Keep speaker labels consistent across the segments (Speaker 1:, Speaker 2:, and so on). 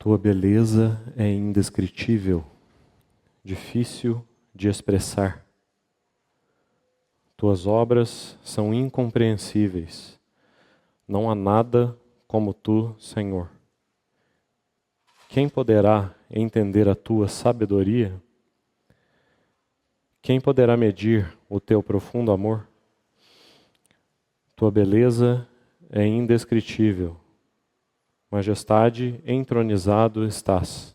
Speaker 1: Tua beleza é indescritível, difícil de expressar. Tuas obras são incompreensíveis. Não há nada como Tu, Senhor. Quem poderá entender a Tua sabedoria? Quem poderá medir o Teu profundo amor? Tua beleza é indescritível. Majestade, entronizado estás.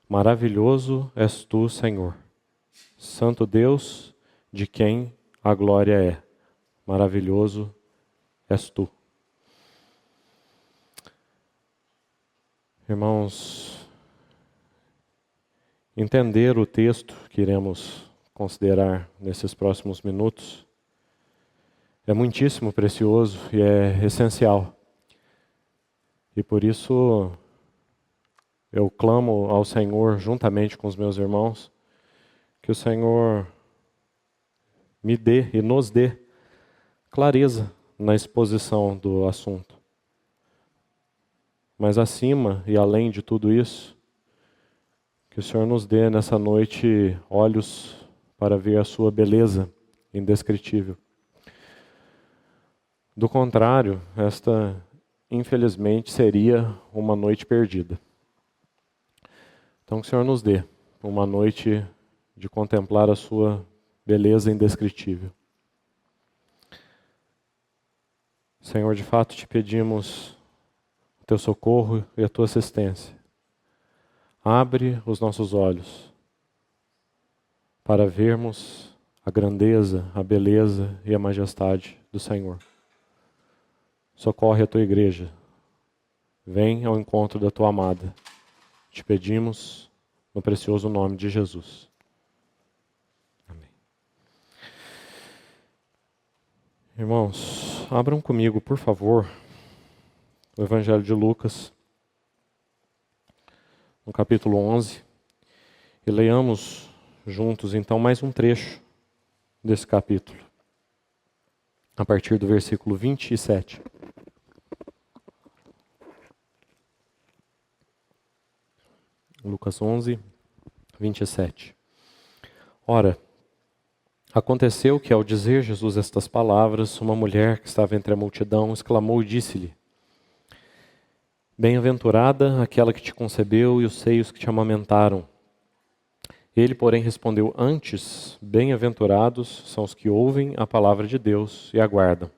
Speaker 1: Maravilhoso és Tu, Senhor. Santo Deus, de quem a glória é. Maravilhoso és Tu. Irmãos, entender o texto que iremos considerar nesses próximos minutos é muitíssimo precioso e é essencial. E por isso eu clamo ao Senhor, juntamente com os meus irmãos, que o Senhor me dê e nos dê clareza na exposição do assunto. Mas acima e além de tudo isso, que o Senhor nos dê nessa noite olhos para ver a sua beleza indescritível. Do contrário, esta infelizmente seria uma noite perdida. Então que o Senhor nos dê uma noite de contemplar a sua beleza indescritível. Senhor, de fato te pedimos o teu socorro e a tua assistência. Abre os nossos olhos para vermos a grandeza, a beleza e a majestade do Senhor. Socorre a tua igreja. Vem ao encontro da tua amada. Te pedimos no precioso nome de Jesus. Amém. Irmãos, abram comigo, por favor, o Evangelho de Lucas, no capítulo 11, e leiamos juntos, então, mais um trecho desse capítulo, a partir do versículo 27. Lucas 11, 27. Ora, aconteceu que ao dizer Jesus estas palavras, uma mulher que estava entre a multidão exclamou e disse-lhe: Bem-aventurada aquela que te concebeu e os seios que te amamentaram. Ele, porém, respondeu: Antes, bem-aventurados são os que ouvem a palavra de Deus e aguardam.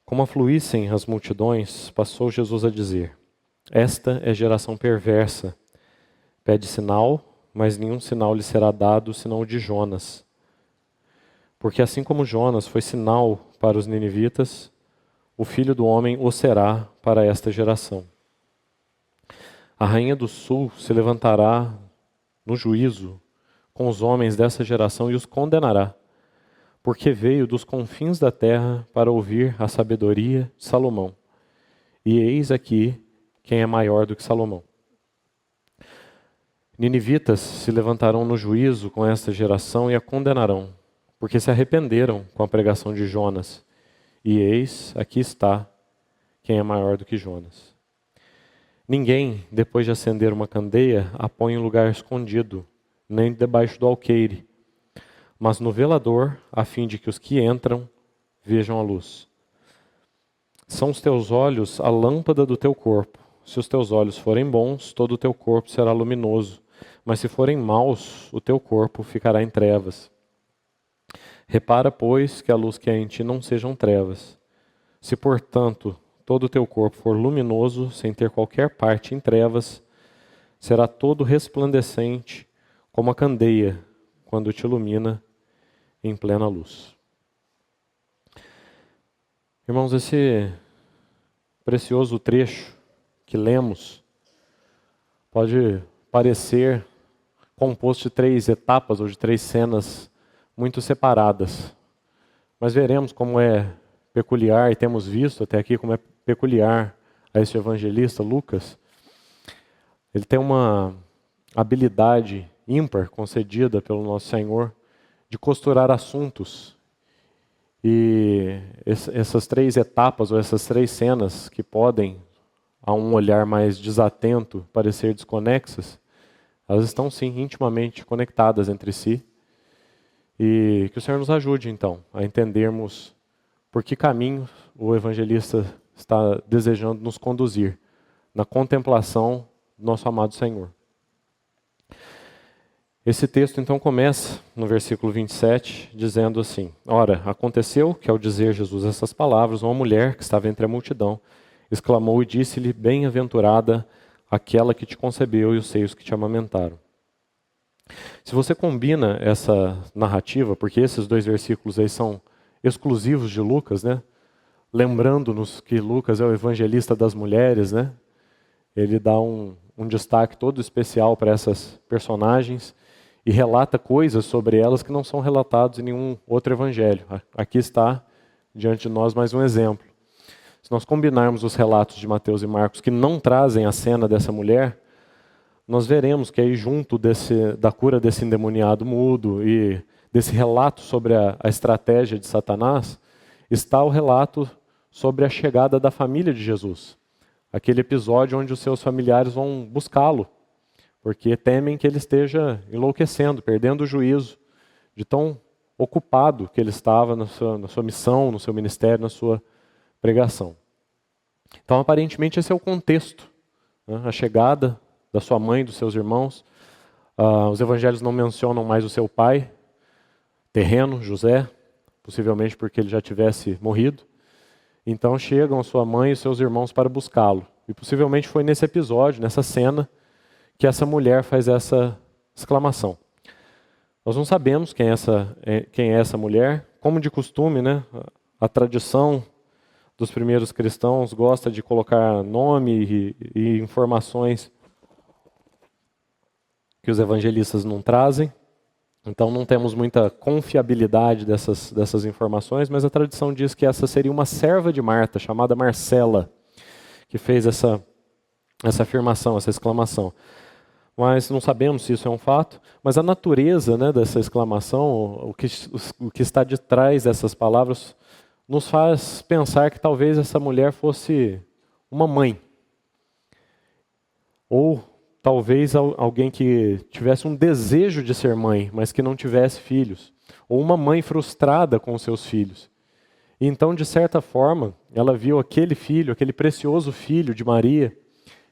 Speaker 1: Como afluíssem as multidões, passou Jesus a dizer: Esta é geração perversa. Pede sinal, mas nenhum sinal lhe será dado, senão o de Jonas. Porque assim como Jonas foi sinal para os ninivitas, o Filho do Homem o será para esta geração. A rainha do sul se levantará no juízo com os homens dessa geração e os condenará, porque veio dos confins da terra para ouvir a sabedoria de Salomão. E eis aqui quem é maior do que Salomão. Ninivitas se levantarão no juízo com esta geração e a condenarão, porque se arrependeram com a pregação de Jonas. E eis, aqui está, quem é maior do que Jonas. Ninguém, depois de acender uma candeia, a põe em lugar escondido, nem debaixo do alqueire, mas no velador, a fim de que os que entram vejam a luz. São os teus olhos a lâmpada do teu corpo. Se os teus olhos forem bons, todo o teu corpo será luminoso. Mas se forem maus, o teu corpo ficará em trevas. Repara, pois, que a luz que há em ti não sejam trevas. Se, portanto, todo o teu corpo for luminoso, sem ter qualquer parte em trevas, será todo resplandecente, como a candeia, quando te ilumina em plena luz. Irmãos, esse precioso trecho que lemos pode parecer composto de 3 etapas ou de 3 cenas muito separadas. Mas veremos como é peculiar, e temos visto até aqui como é peculiar a esse evangelista, Lucas. Ele tem uma habilidade ímpar concedida pelo nosso Senhor de costurar assuntos. E essas 3 etapas ou essas 3 cenas que podem a um olhar mais desatento parecer desconexas, elas estão sim intimamente conectadas entre si. E que o Senhor nos ajude então a entendermos por que caminho o evangelista está desejando nos conduzir na contemplação do nosso amado Senhor. Esse texto então começa no versículo 27, dizendo assim: Ora, aconteceu que ao dizer Jesus essas palavras, uma mulher que estava entre a multidão exclamou e disse-lhe: Bem-aventurada aquela que te concebeu e os seios que te amamentaram. Se você combina essa narrativa, porque esses dois versículos aí são exclusivos de Lucas, né? Lembrando-nos que Lucas é o evangelista das mulheres, né? Ele dá um destaque todo especial para essas personagens e relata coisas sobre elas que não são relatadas em nenhum outro evangelho. Aqui está diante de nós mais um exemplo. Se nós combinarmos os relatos de Mateus e Marcos que não trazem a cena dessa mulher, nós veremos que aí junto da cura desse endemoniado mudo e desse relato sobre a estratégia de Satanás, está o relato sobre a chegada da família de Jesus. Aquele episódio onde os seus familiares vão buscá-lo, porque temem que ele esteja enlouquecendo, perdendo o juízo, de tão ocupado que ele estava na sua missão, no seu ministério, na sua pregação. Então, aparentemente, esse é o contexto, né? A chegada da sua mãe, dos seus irmãos. Os evangelhos não mencionam mais o seu pai terreno, José, possivelmente porque ele já tivesse morrido. Então chegam a sua mãe e seus irmãos para buscá-lo. E possivelmente foi nesse episódio, nessa cena, que essa mulher faz essa exclamação. Nós não sabemos quem é essa mulher. Como de costume, né? A tradição dos primeiros cristãos gosta de colocar nome e informações que os evangelistas não trazem. Então não temos muita confiabilidade dessas informações, mas a tradição diz que essa seria uma serva de Marta, chamada Marcela, que fez essa afirmação, essa exclamação. Mas não sabemos se isso é um fato, mas a natureza, né, dessa exclamação, o que está de trás dessas palavras, nos faz pensar que talvez essa mulher fosse uma mãe. Ou talvez alguém que tivesse um desejo de ser mãe, mas que não tivesse filhos. Ou uma mãe frustrada com os seus filhos. E então, de certa forma, ela viu aquele filho, aquele precioso filho de Maria,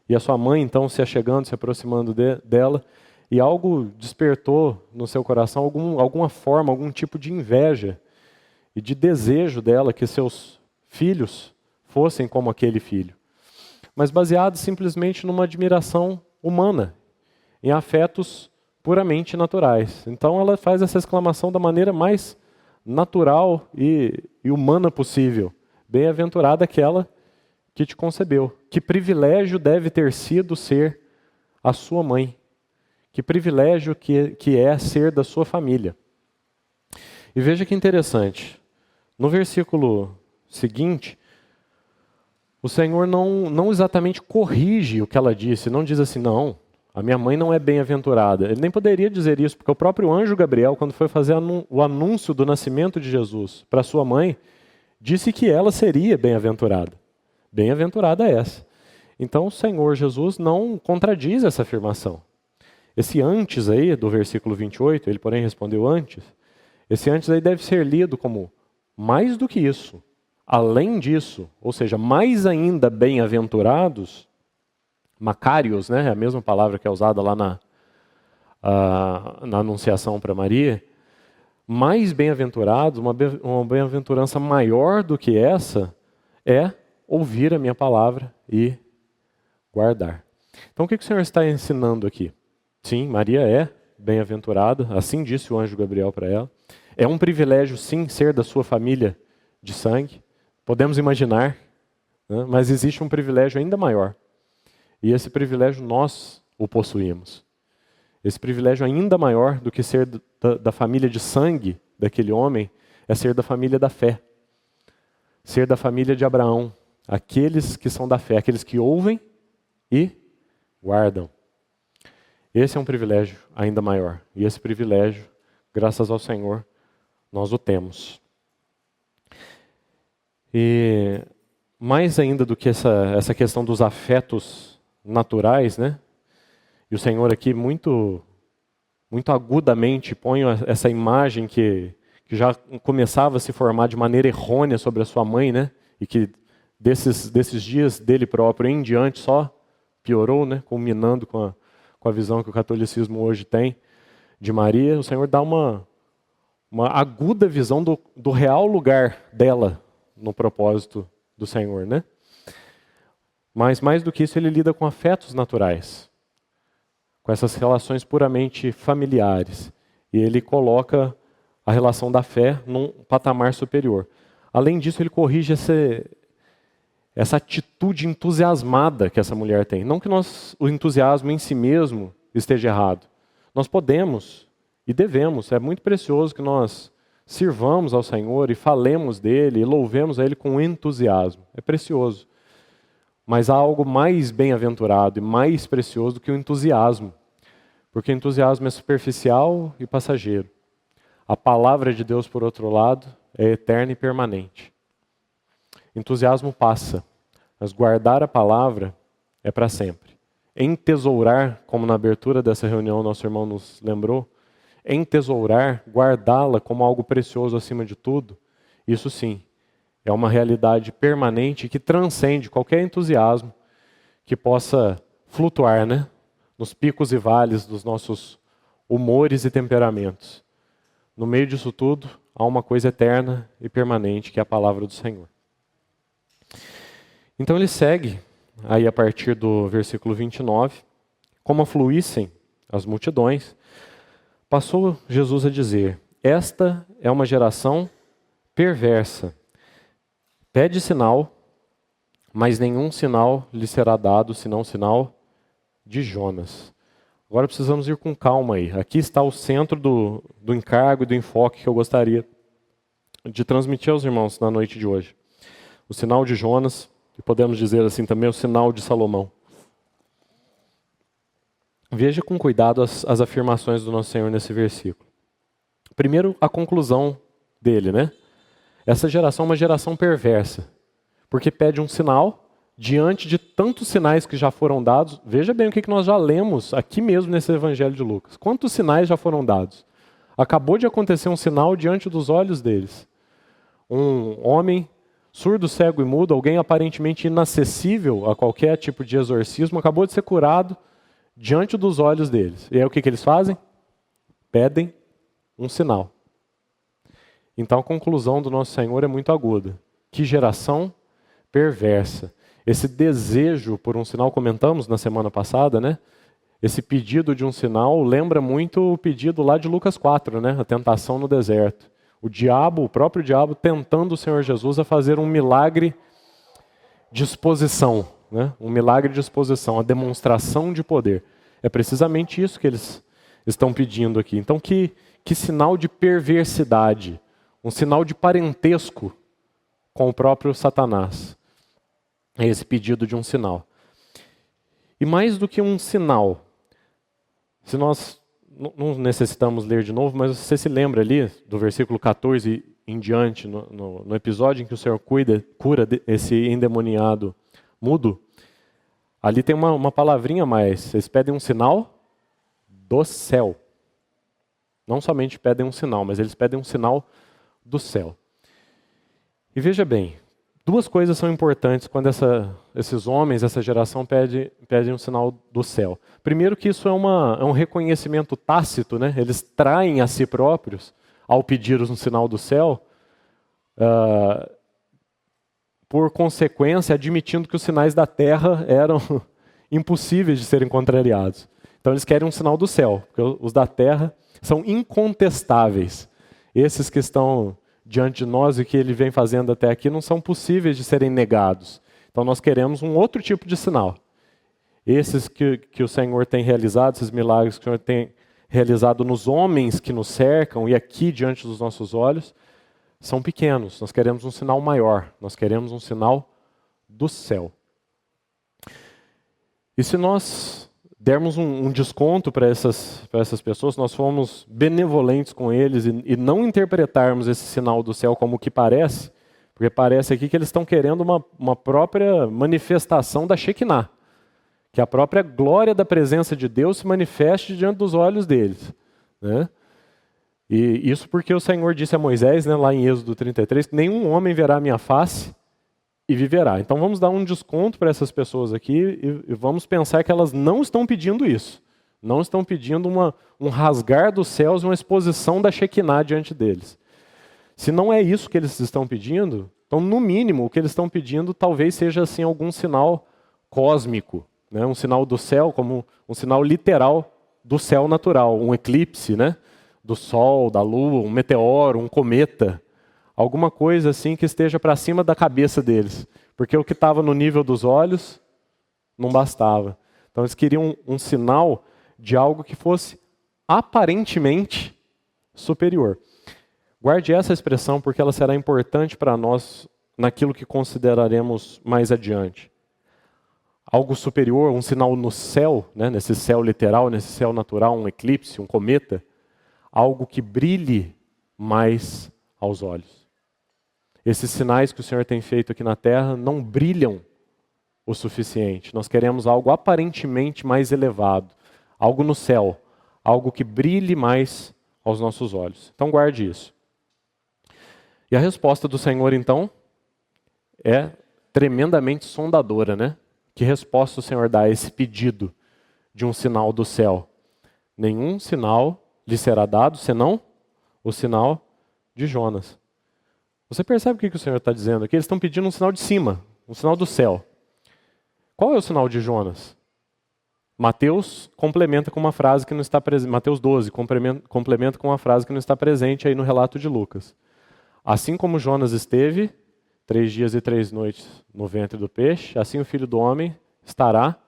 Speaker 1: e a sua mãe, então, se achegando, se aproximando dela, e algo despertou no seu coração alguma forma, algum tipo de inveja e de desejo dela que seus filhos fossem como aquele filho. Mas baseado simplesmente numa admiração humana, em afetos puramente naturais. Então ela faz essa exclamação da maneira mais natural e humana possível. Bem-aventurada aquela que te concebeu. Que privilégio deve ter sido ser a sua mãe. Que privilégio que é ser da sua família. E veja que interessante. No versículo seguinte, o Senhor não exatamente corrige o que ela disse. Não diz assim, não, a minha mãe não é bem-aventurada. Ele nem poderia dizer isso, porque o próprio anjo Gabriel, quando foi fazer o anúncio do nascimento de Jesus para sua mãe, disse que ela seria bem-aventurada. Bem-aventurada essa. Então o Senhor Jesus não contradiz essa afirmação. Esse antes aí, do versículo 28, ele porém respondeu antes, esse antes aí deve ser lido como mais do que isso, além disso, ou seja, mais ainda bem-aventurados, macários, né, é a mesma palavra que é usada lá na anunciação para Maria, mais bem-aventurados, uma bem-aventurança maior do que essa, é ouvir a minha palavra e guardar. Então o que o Senhor está ensinando aqui? Sim, Maria é bem-aventurada, assim disse o anjo Gabriel para ela. É um privilégio, sim, ser da sua família de sangue. Podemos imaginar, né? Mas existe um privilégio ainda maior. E esse privilégio nós o possuímos. Esse privilégio ainda maior do que ser da família de sangue daquele homem, é ser da família da fé. Ser da família de Abraão. Aqueles que são da fé, aqueles que ouvem e guardam. Esse é um privilégio ainda maior. E esse privilégio, graças ao Senhor, nós o temos. E mais ainda do que essa questão dos afetos naturais, né? E o Senhor aqui muito agudamente põe essa imagem que já começava a se formar de maneira errônea sobre a sua mãe, né? E que desses dias dele próprio em diante só piorou, né? Culminando com a visão que o catolicismo hoje tem de Maria. O Senhor dá uma aguda visão do real lugar dela no propósito do Senhor, né? Mas mais do que isso, ele lida com afetos naturais, com essas relações puramente familiares. E ele coloca a relação da fé num patamar superior. Além disso, ele corrige essa atitude entusiasmada que essa mulher tem. Não que o entusiasmo em si mesmo esteja errado. Nós podemos e devemos, é muito precioso que nós sirvamos ao Senhor e falemos dele e louvemos a ele com entusiasmo. É precioso. Mas há algo mais bem-aventurado e mais precioso do que o entusiasmo. Porque o entusiasmo é superficial e passageiro. A palavra de Deus, por outro lado, é eterna e permanente. Entusiasmo passa, mas guardar a palavra é para sempre. Entesourar, como na abertura dessa reunião nosso irmão nos lembrou, entesourar, guardá-la como algo precioso acima de tudo, isso sim, é uma realidade permanente que transcende qualquer entusiasmo que possa flutuar, né, nos picos e vales dos nossos humores e temperamentos. No meio disso tudo, há uma coisa eterna e permanente, que é a palavra do Senhor. Então ele segue, aí a partir do versículo 29, como afluíssem as multidões, passou Jesus a dizer: esta é uma geração perversa. Pede sinal, mas nenhum sinal lhe será dado, senão o sinal de Jonas. Agora precisamos ir com calma aí. Aqui está o centro do encargo e do enfoque que eu gostaria de transmitir aos irmãos na noite de hoje. O sinal de Jonas, e podemos dizer assim também o sinal de Salomão. Veja com cuidado as afirmações do nosso Senhor nesse versículo. Primeiro, a conclusão dele, né? Essa geração é uma geração perversa, porque pede um sinal diante de tantos sinais que já foram dados. Veja bem o que nós já lemos aqui mesmo nesse Evangelho de Lucas. Quantos sinais já foram dados? Acabou de acontecer um sinal diante dos olhos deles. Um homem surdo, cego e mudo, alguém aparentemente inacessível a qualquer tipo de exorcismo, acabou de ser curado diante dos olhos deles. E aí o que eles fazem? Pedem um sinal. Então a conclusão do nosso Senhor é muito aguda. Que geração perversa. Esse desejo por um sinal, comentamos na semana passada, né? Esse pedido de um sinal lembra muito o pedido lá de Lucas 4, né? A tentação no deserto. O próprio diabo, tentando o Senhor Jesus a fazer um milagre de exposição, né? Um milagre de exposição, a demonstração de poder. É precisamente isso que eles estão pedindo aqui. Então, que sinal de perversidade, um sinal de parentesco com o próprio Satanás. É esse pedido de um sinal. E mais do que um sinal, se nós não necessitamos ler de novo, mas você se lembra ali do versículo 14 em diante, no episódio em que o Senhor cura esse endemoniado mudo, ali tem uma palavrinha a mais. Eles pedem um sinal do céu. Não somente pedem um sinal, mas eles pedem um sinal do céu. E veja bem, duas coisas são importantes quando esses homens, essa geração pedem um sinal do céu. Primeiro que isso é um reconhecimento tácito, né? Eles traem a si próprios, ao pedir um sinal do céu, por consequência, admitindo que os sinais da terra eram impossíveis de serem contrariados. Então eles querem um sinal do céu, porque os da terra são incontestáveis. Esses que estão diante de nós e que ele vem fazendo até aqui não são possíveis de serem negados. Então nós queremos um outro tipo de sinal. Esses que o Senhor tem realizado, esses milagres que o Senhor tem realizado nos homens que nos cercam e aqui diante dos nossos olhos, são pequenos. Nós queremos um sinal maior. Nós queremos um sinal do céu. E se nós dermos um desconto para essas pessoas, nós formos benevolentes com eles e não interpretarmos esse sinal do céu como o que parece, Porque parece aqui que eles estão querendo uma própria manifestação da Shekinah, que a própria glória da presença de Deus se manifeste diante dos olhos deles, né? E isso porque o Senhor disse a Moisés, né, lá em Êxodo 33, que nenhum homem verá a minha face e viverá. Então vamos dar um desconto para essas pessoas aqui e vamos pensar que elas não estão pedindo isso. Não estão pedindo um rasgar dos céus, uma exposição da Shekinah diante deles. Se não é isso que eles estão pedindo, então no mínimo o que eles estão pedindo talvez seja assim algum sinal cósmico, né? Um sinal do céu, como um sinal literal do céu natural, um eclipse, né? Do sol, da lua, um meteoro, um cometa, alguma coisa assim que esteja para cima da cabeça deles, porque o que estava no nível dos olhos não bastava. Então eles queriam um sinal de algo que fosse aparentemente superior. Guarde essa expressão porque ela será importante para nós naquilo que consideraremos mais adiante. Algo superior, um sinal no céu, né, nesse céu literal, nesse céu natural, um eclipse, um cometa, algo que brilhe mais aos olhos. Esses sinais que o Senhor tem feito aqui na terra não brilham o suficiente. Nós queremos algo aparentemente mais elevado, algo no céu, algo que brilhe mais aos nossos olhos. Então guarde isso. E a resposta do Senhor, então, é tremendamente sondadora, né? Que resposta o Senhor dá a esse pedido de um sinal do céu? Nenhum sinal lhe será dado, senão o sinal de Jonas. Você percebe o que o Senhor está dizendo aqui? Eles estão pedindo um sinal de cima, um sinal do céu. Qual é o sinal de Jonas? Mateus complementa com uma frase que não está presente. Mateus 12 complementa com uma frase que não está presente aí no relato de Lucas. Assim como Jonas esteve 3 dias e 3 noites no ventre do peixe, assim o Filho do Homem estará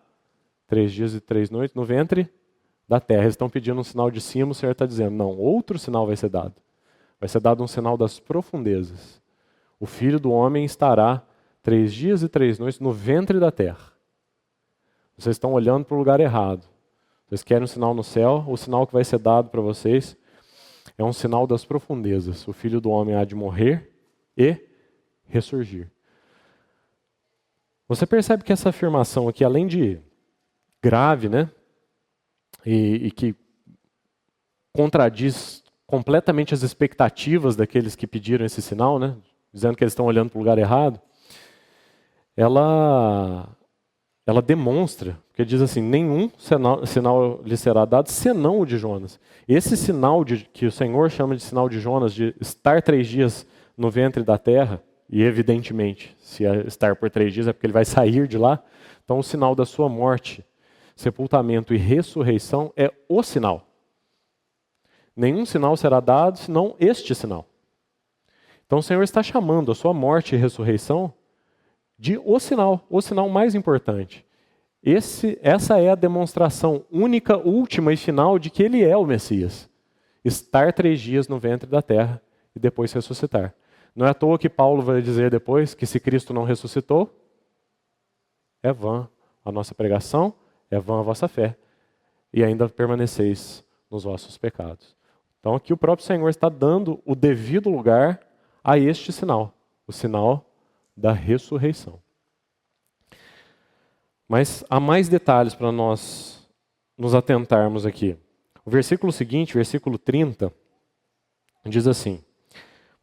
Speaker 1: 3 dias e 3 noites no ventre da terra. Eles estão pedindo um sinal de cima, o Senhor está dizendo, não, outro sinal vai ser dado. Vai ser dado um sinal das profundezas. O Filho do Homem estará 3 dias e 3 noites no ventre da terra. Vocês estão olhando para o lugar errado. Vocês querem um sinal no céu, o sinal que vai ser dado para vocês é um sinal das profundezas. O Filho do Homem há de morrer e ressurgir. Você percebe que essa afirmação aqui, além de grave, né, e que contradiz completamente as expectativas daqueles que pediram esse sinal, né, dizendo que eles estão olhando para o lugar errado, ela demonstra, porque diz assim, nenhum sinal lhe será dado, senão o de Jonas. Esse sinal que o Senhor chama de sinal de Jonas, de estar 3 dias no ventre da terra, e evidentemente, se estar por 3 dias é porque ele vai sair de lá, então o sinal da sua morte, sepultamento e ressurreição é o sinal. Nenhum sinal será dado, senão este sinal. Então o Senhor está chamando a sua morte e ressurreição de o sinal mais importante. Essa é a demonstração única, última e final de que ele é o Messias. Estar 3 dias no ventre da terra e depois ressuscitar. Não é à toa que Paulo vai dizer depois que se Cristo não ressuscitou, é vã a nossa pregação, é vã a vossa fé, e ainda permaneceis nos vossos pecados. Então aqui o próprio Senhor está dando o devido lugar a este sinal, o sinal da ressurreição. Mas há mais detalhes para nós nos atentarmos aqui. O versículo seguinte, versículo 30, diz assim: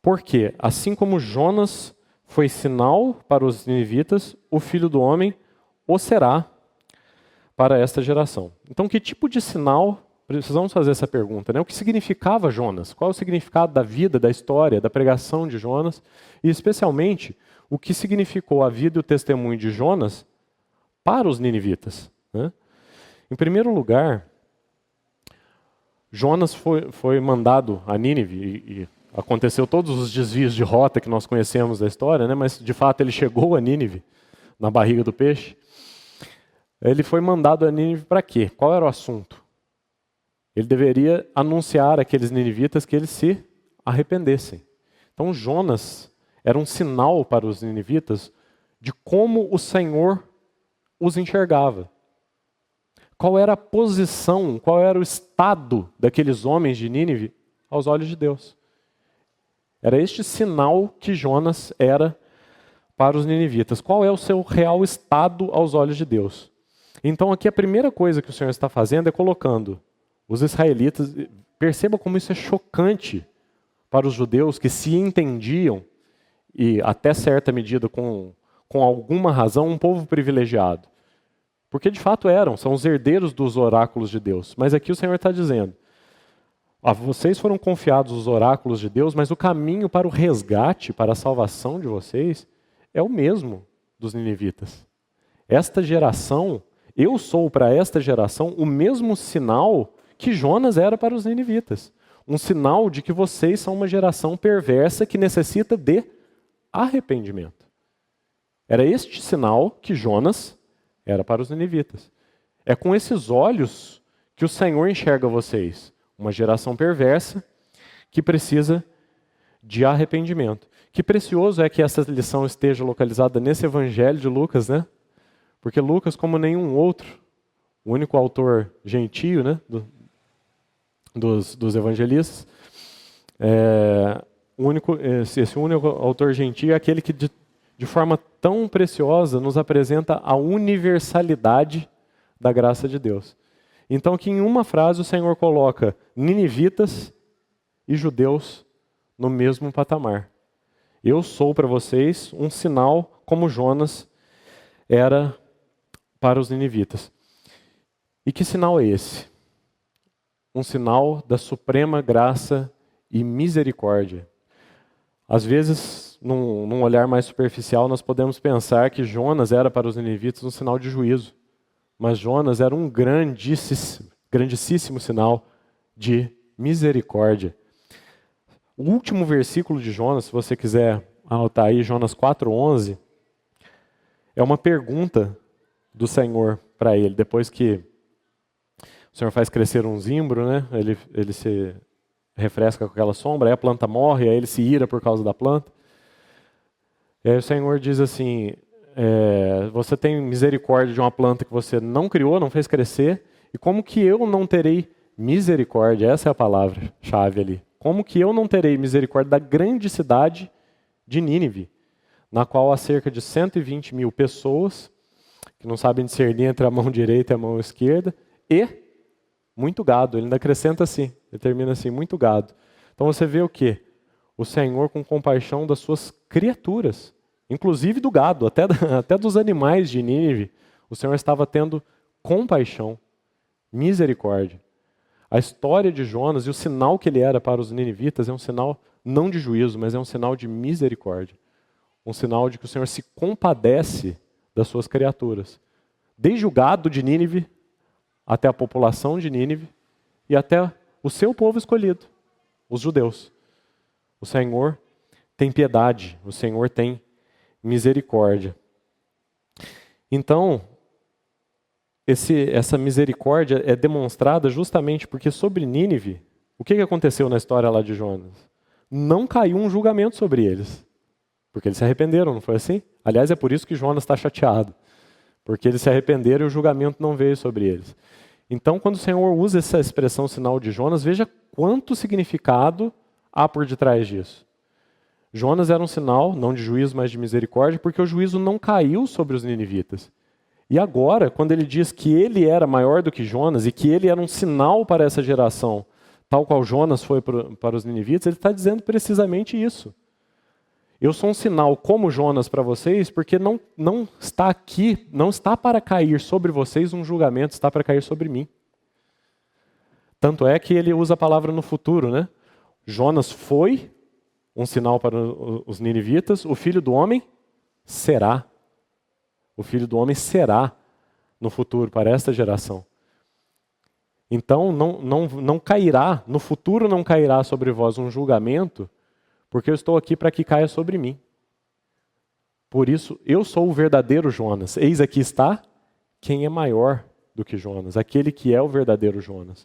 Speaker 1: porque, assim como Jonas foi sinal para os ninivitas, o Filho do Homem o será para esta geração. Então, que tipo de sinal, precisamos fazer essa pergunta, né? O que significava Jonas? Qual é o significado da vida, da história, da pregação de Jonas? E, especialmente, o que significou a vida e o testemunho de Jonas para os ninivitas, né? Em primeiro lugar, Jonas foi mandado a Nínive e aconteceu todos os desvios de rota que nós conhecemos da história, né? Mas de fato ele chegou a Nínive, na barriga do peixe. Ele foi mandado a Nínive para quê? Qual era o assunto? Ele deveria anunciar àqueles ninivitas que eles se arrependessem. Então Jonas era um sinal para os ninivitas de como o Senhor os enxergava. Qual era a posição, qual era o estado daqueles homens de Nínive aos olhos de Deus. Era este sinal que Jonas era para os ninivitas. Qual é o seu real estado aos olhos de Deus? Então aqui a primeira coisa que o Senhor está fazendo é colocando os israelitas, perceba como isso é chocante para os judeus que se entendiam, e até certa medida com alguma razão, um povo privilegiado. Porque de fato são os herdeiros dos oráculos de Deus. Mas aqui o Senhor está dizendo, vocês foram confiados os oráculos de Deus, mas o caminho para o resgate, para a salvação de vocês, é o mesmo dos ninivitas. Esta geração, eu sou para esta geração o mesmo sinal que Jonas era para os ninivitas. Um sinal de que vocês são uma geração perversa que necessita de arrependimento. Era este sinal que Jonas era para os ninivitas. É com esses olhos que o Senhor enxerga vocês. Uma geração perversa que precisa de arrependimento. Que precioso é que essa lição esteja localizada nesse evangelho de Lucas, né? Porque Lucas, como nenhum outro, o único autor gentio, né, dos evangelistas, esse único autor gentio é aquele que de forma tão preciosa nos apresenta a universalidade da graça de Deus. Então, que em uma frase o Senhor coloca ninivitas e judeus no mesmo patamar. Eu sou para vocês um sinal como Jonas era para os ninivitas. E que sinal é esse? Um sinal da suprema graça e misericórdia. Às vezes, num olhar mais superficial, nós podemos pensar que Jonas era para os ninivitas um sinal de juízo. Mas Jonas era um grandíssimo sinal de misericórdia. O último versículo de Jonas, se você quiser anotar aí, Jonas 4:11, é uma pergunta do Senhor para ele. Depois que o Senhor faz crescer um zimbro, né? Ele se refresca com aquela sombra, aí a planta morre, aí ele se ira por causa da planta. E aí o Senhor diz assim, você tem misericórdia de uma planta que você não criou, não fez crescer, e como que eu não terei misericórdia? Essa é a palavra-chave ali. Como que eu não terei misericórdia da grande cidade de Nínive, na qual há cerca de 120 mil pessoas, que não sabem discernir entre a mão direita e a mão esquerda, e muito gado. Ele ainda acrescenta assim, ele termina assim, muito gado. Então você vê o quê? O Senhor com compaixão das suas criaturas, inclusive do gado, até dos animais de Nínive. O Senhor estava tendo compaixão, misericórdia. A história de Jonas e o sinal que ele era para os ninivitas é um sinal não de juízo, mas é um sinal de misericórdia. Um sinal de que o Senhor se compadece das suas criaturas. Desde o gado de Nínive, até a população de Nínive, e até o seu povo escolhido, os judeus. O Senhor tem piedade, o Senhor tem misericórdia. Então, essa misericórdia é demonstrada justamente porque sobre Nínive, o que aconteceu na história lá de Jonas? Não caiu um julgamento sobre eles, porque eles se arrependeram, não foi assim? Aliás, é por isso que Jonas está chateado, porque eles se arrependeram e o julgamento não veio sobre eles. Então, quando o Senhor usa essa expressão sinal de Jonas, veja quanto significado há por detrás disso. Jonas era um sinal, não de juízo, mas de misericórdia, porque o juízo não caiu sobre os ninivitas. E agora, quando ele diz que ele era maior do que Jonas e que ele era um sinal para essa geração, tal qual Jonas foi para os ninivitas, ele está dizendo precisamente isso. Eu sou um sinal como Jonas para vocês, porque não está aqui, não está para cair sobre vocês um julgamento, está para cair sobre mim. Tanto é que ele usa a palavra no futuro, né? Jonas foi um sinal para os ninivitas, o filho do homem será. O filho do homem será no futuro para esta geração. Então não cairá, no futuro não cairá sobre vós um julgamento, porque eu estou aqui para que caia sobre mim. Por isso, eu sou o verdadeiro Jonas. Eis aqui está quem é maior do que Jonas, aquele que é o verdadeiro Jonas.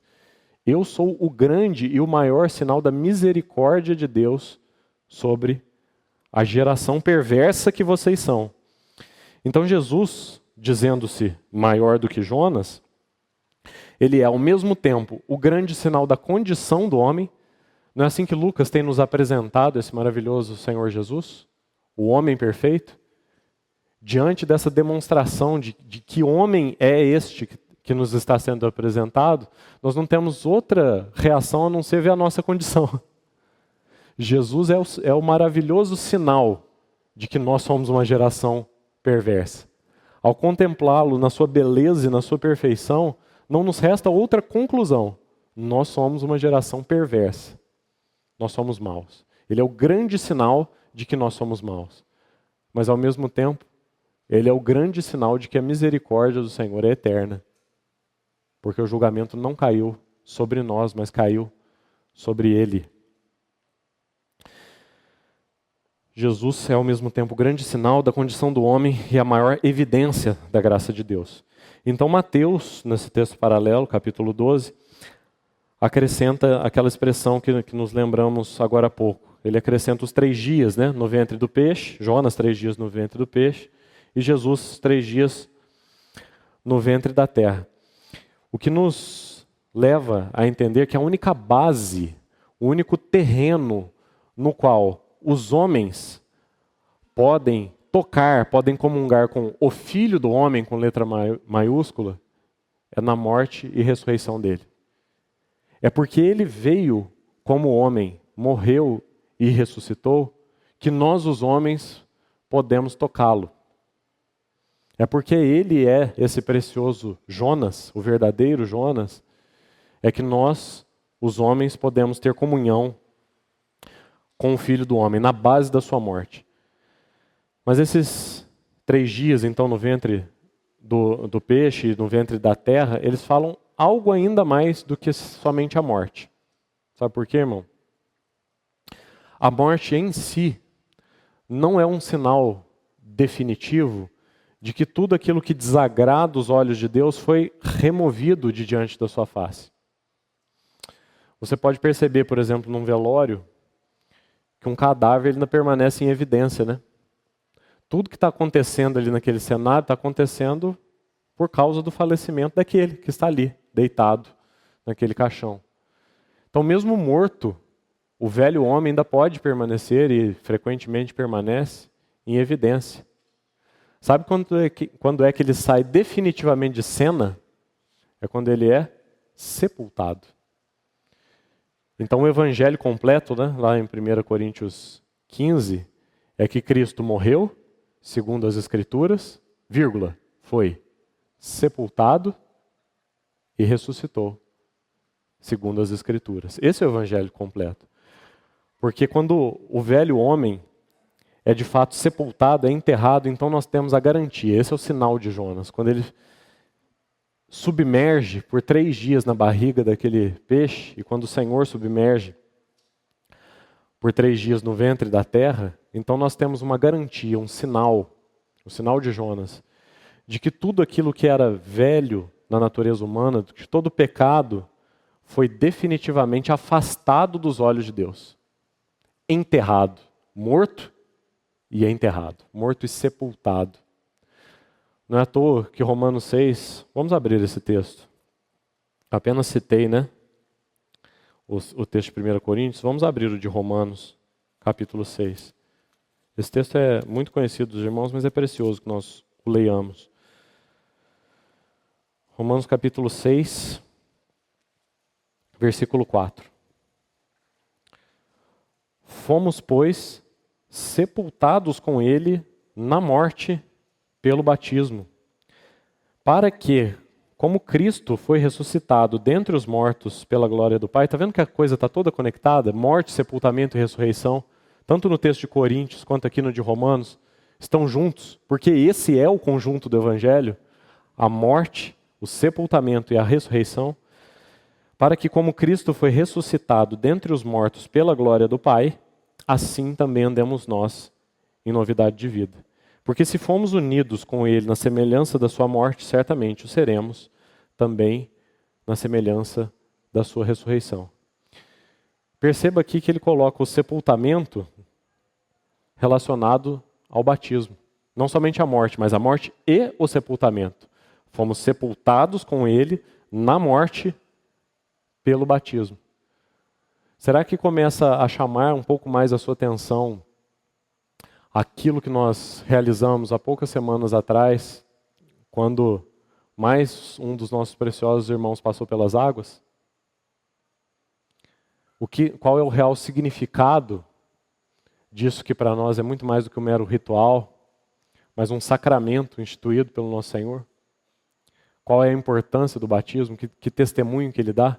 Speaker 1: Eu sou o grande e o maior sinal da misericórdia de Deus sobre a geração perversa que vocês são. Então Jesus, dizendo-se maior do que Jonas, ele é ao mesmo tempo o grande sinal da condição do homem, Não é assim que Lucas tem nos apresentado esse maravilhoso Senhor Jesus? O homem perfeito? Diante dessa demonstração de que homem é este que nos está sendo apresentado, nós não temos outra reação a não ser ver a nossa condição. Jesus é o maravilhoso sinal de que nós somos uma geração perversa. Ao contemplá-lo na sua beleza e na sua perfeição, não nos resta outra conclusão. Nós somos uma geração perversa. Nós somos maus. Ele é o grande sinal de que nós somos maus. Mas ao mesmo tempo, ele é o grande sinal de que a misericórdia do Senhor é eterna. Porque o julgamento não caiu sobre nós, mas caiu sobre ele. Jesus é ao mesmo tempo o grande sinal da condição do homem e a maior evidência da graça de Deus. Então Mateus, nesse texto paralelo, capítulo 12, acrescenta aquela expressão que nos lembramos agora há pouco. Ele acrescenta os 3 dias, né, no ventre do peixe, Jonas 3 dias no ventre do peixe, e Jesus 3 dias no ventre da terra. O que nos leva a entender que a única base, o único terreno no qual os homens podem tocar, podem comungar com o Filho do Homem, com letra maiúscula, é na morte e ressurreição dele. É porque ele veio como homem, morreu e ressuscitou, que nós, os homens, podemos tocá-lo. É porque ele é esse precioso Jonas, o verdadeiro Jonas, é que nós, os homens, podemos ter comunhão com o Filho do Homem, na base da sua morte. Mas esses 3 dias, então, no ventre do peixe, no ventre da terra, eles falam algo ainda mais do que somente a morte. Sabe por quê, irmão? A morte em si não é um sinal definitivo de que tudo aquilo que desagrada os olhos de Deus foi removido de diante da sua face. Você pode perceber, por exemplo, num velório, que um cadáver ele ainda permanece em evidência, né? Tudo que está acontecendo ali naquele cenário está acontecendo por causa do falecimento daquele que está ali, deitado naquele caixão. Então, mesmo morto, o velho homem ainda pode permanecer, e frequentemente permanece, em evidência. Sabe quando é que ele sai definitivamente de cena? É quando ele é sepultado. Então o evangelho completo, né, lá em 1 Coríntios 15, é que Cristo morreu, segundo as Escrituras, vírgula, foi sepultado e ressuscitou, segundo as Escrituras. Esse é o evangelho completo. Porque quando o velho homem é de fato sepultado, é enterrado, então nós temos a garantia. Esse é o sinal de Jonas. Quando ele submerge por 3 dias na barriga daquele peixe, e quando o Senhor submerge por 3 dias no ventre da terra, então nós temos uma garantia, um sinal, o sinal de Jonas, de que tudo aquilo que era velho na natureza humana, que todo pecado foi definitivamente afastado dos olhos de Deus. Enterrado, morto e enterrado, morto e sepultado. Não é à toa que Romanos 6, vamos abrir esse texto. Apenas citei, né? O texto de 1 Coríntios, vamos abrir o de Romanos, capítulo 6. Esse texto é muito conhecido dos irmãos, mas é precioso que nós o leiamos. Romanos capítulo 6, versículo 4. Fomos, pois, sepultados com ele na morte pelo batismo, para que, como Cristo foi ressuscitado dentre os mortos pela glória do Pai, está vendo que a coisa está toda conectada? Morte, sepultamento e ressurreição, tanto no texto de Coríntios quanto aqui no de Romanos, estão juntos, porque esse é o conjunto do Evangelho, a morte, o sepultamento e a ressurreição, para que, como Cristo foi ressuscitado dentre os mortos pela glória do Pai, assim também andemos nós em novidade de vida. Porque se fomos unidos com Ele na semelhança da sua morte, certamente o seremos também na semelhança da sua ressurreição. Perceba aqui que ele coloca o sepultamento relacionado ao batismo. Não somente a morte, mas a morte e o sepultamento. Fomos sepultados com Ele na morte pelo batismo. Será que começa a chamar um pouco mais a sua atenção aquilo que nós realizamos há poucas semanas atrás, quando mais um dos nossos preciosos irmãos passou pelas águas? Qual é o real significado disso que para nós é muito mais do que um mero ritual, mas um sacramento instituído pelo nosso Senhor? Qual é a importância do batismo? Que testemunho que ele dá?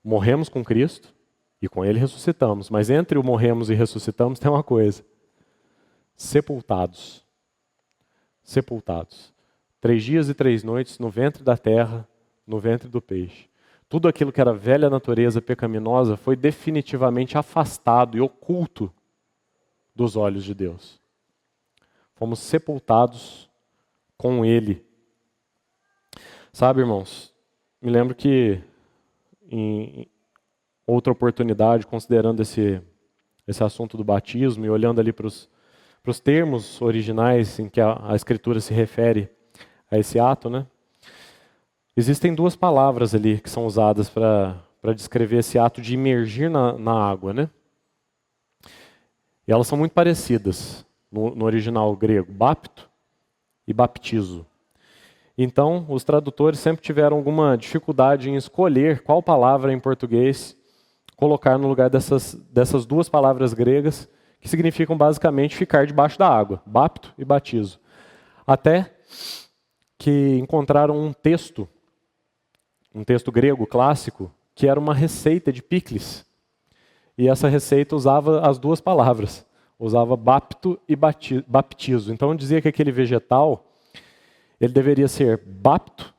Speaker 1: Morremos com Cristo e com ele ressuscitamos. Mas entre o morremos e ressuscitamos tem uma coisa: sepultados. Sepultados. 3 dias e 3 noites no ventre da terra, no ventre do peixe. Tudo aquilo que era velha natureza pecaminosa foi definitivamente afastado e oculto dos olhos de Deus. Fomos sepultados com Ele. Sabe, irmãos, me lembro que em outra oportunidade, considerando esse assunto do batismo e olhando ali para os termos originais em que a Escritura se refere a esse ato, né? Existem 2 palavras ali que são usadas para descrever esse ato de imergir na água, né? E elas são muito parecidas no original grego, bapto e baptizo. Então, os tradutores sempre tiveram alguma dificuldade em escolher qual palavra em português colocar no lugar dessas 2 palavras gregas, que significam basicamente ficar debaixo da água, bapto e batizo. Até que encontraram um texto grego clássico, que era uma receita de picles. E essa receita usava as 2 palavras, usava bapto e baptizo. Então dizia que aquele vegetal, ele deveria ser bapto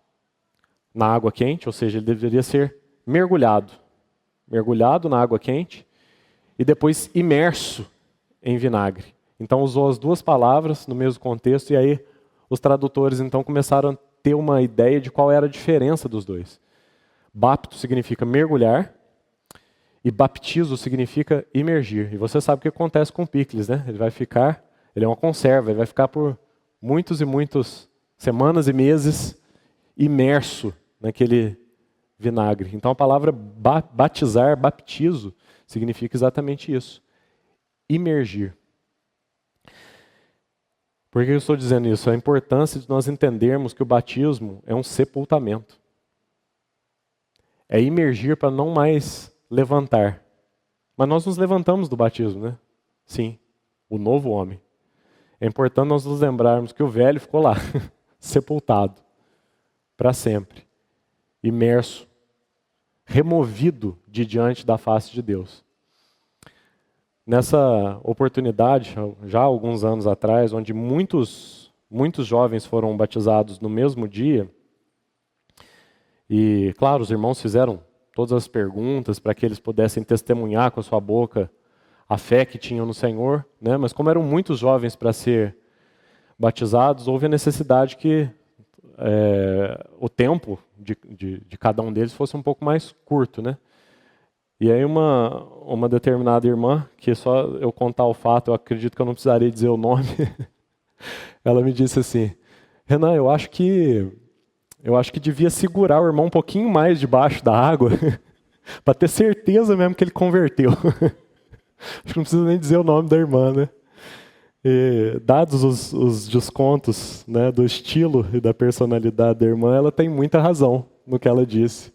Speaker 1: na água quente, ou seja, ele deveria ser mergulhado na água quente e depois imerso em vinagre. Então usou as 2 palavras no mesmo contexto, e aí os tradutores então começaram a ter uma ideia de qual era a diferença dos 2. Bapto significa mergulhar e baptizo significa imergir. E você sabe o que acontece com o picles, né? Ele é uma conserva, ele vai ficar por muitas semanas e meses imerso naquele vinagre. Então a palavra batizar, baptizo, significa exatamente isso: imergir. Por que eu estou dizendo isso? A importância de nós entendermos que o batismo é um sepultamento. É imergir para não mais levantar. Mas nós nos levantamos do batismo, né? Sim, o novo homem. É importante nós nos lembrarmos que o velho ficou lá, sepultado, para sempre, imerso, removido de diante da face de Deus. Nessa oportunidade, já há alguns anos atrás, onde muitos jovens foram batizados no mesmo dia, e, claro, os irmãos fizeram todas as perguntas para que eles pudessem testemunhar com a sua boca a fé que tinham no Senhor, né? Mas como eram muitos jovens para ser batizados, houve a necessidade que o tempo de cada um deles fosse um pouco mais curto, né? E aí uma determinada irmã, que só eu contar o fato, eu acredito que eu não precisaria dizer o nome, ela me disse assim: Renan, eu acho que devia segurar o irmão um pouquinho mais debaixo da água, para ter certeza mesmo que ele converteu. Acho que não precisa nem dizer o nome da irmã, né? E, dados os descontos, né, do estilo e da personalidade da irmã, ela tem muita razão no que ela disse.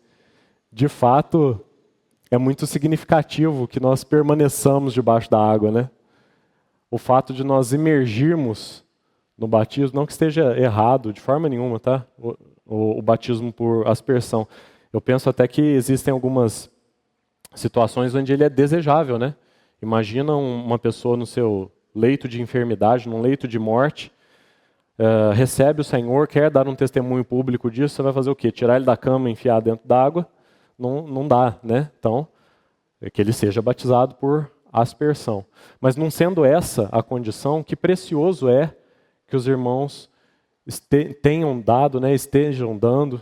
Speaker 1: De fato, é muito significativo que nós permaneçamos debaixo da água, né? O fato de nós imergirmos no batismo, não que esteja errado de forma nenhuma, tá? O batismo por aspersão. Eu penso até que existem algumas situações onde ele é desejável, né? Imagina uma pessoa no seu leito de enfermidade, num leito de morte, recebe o Senhor, quer dar um testemunho público disso, você vai fazer o quê? Tirar ele da cama e enfiar dentro d'água? Não dá, né? Então, é que ele seja batizado por aspersão. Mas não sendo essa a condição, que precioso é que os irmãos tenham dado, né, estejam dando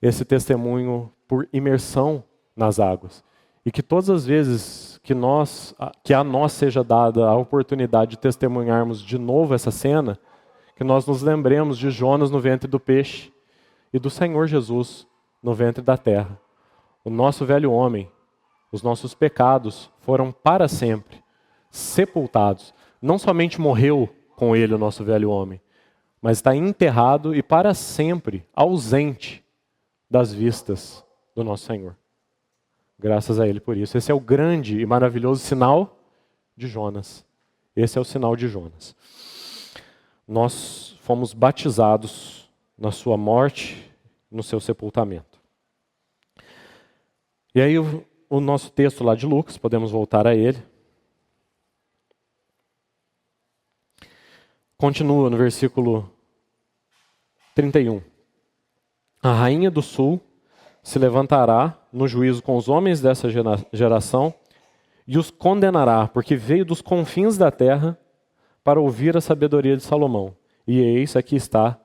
Speaker 1: esse testemunho por imersão nas águas. E que todas as vezes que a nós seja dada a oportunidade de testemunharmos de novo essa cena, que nós nos lembremos de Jonas no ventre do peixe e do Senhor Jesus no ventre da terra. O nosso velho homem Os nossos pecados foram para sempre sepultados. Não somente morreu com ele o nosso velho homem, mas está enterrado e para sempre ausente das vistas do nosso Senhor. Graças a Ele por isso. Esse é o grande e maravilhoso sinal de Jonas. Esse é o sinal de Jonas. Nós fomos batizados na sua morte, no seu sepultamento. E aí o nosso texto lá de Lucas, podemos voltar a ele. Continua no versículo 31. A rainha do sul se levantará no juízo com os homens dessa geração e os condenará, porque veio dos confins da terra para ouvir a sabedoria de Salomão. E eis, aqui está,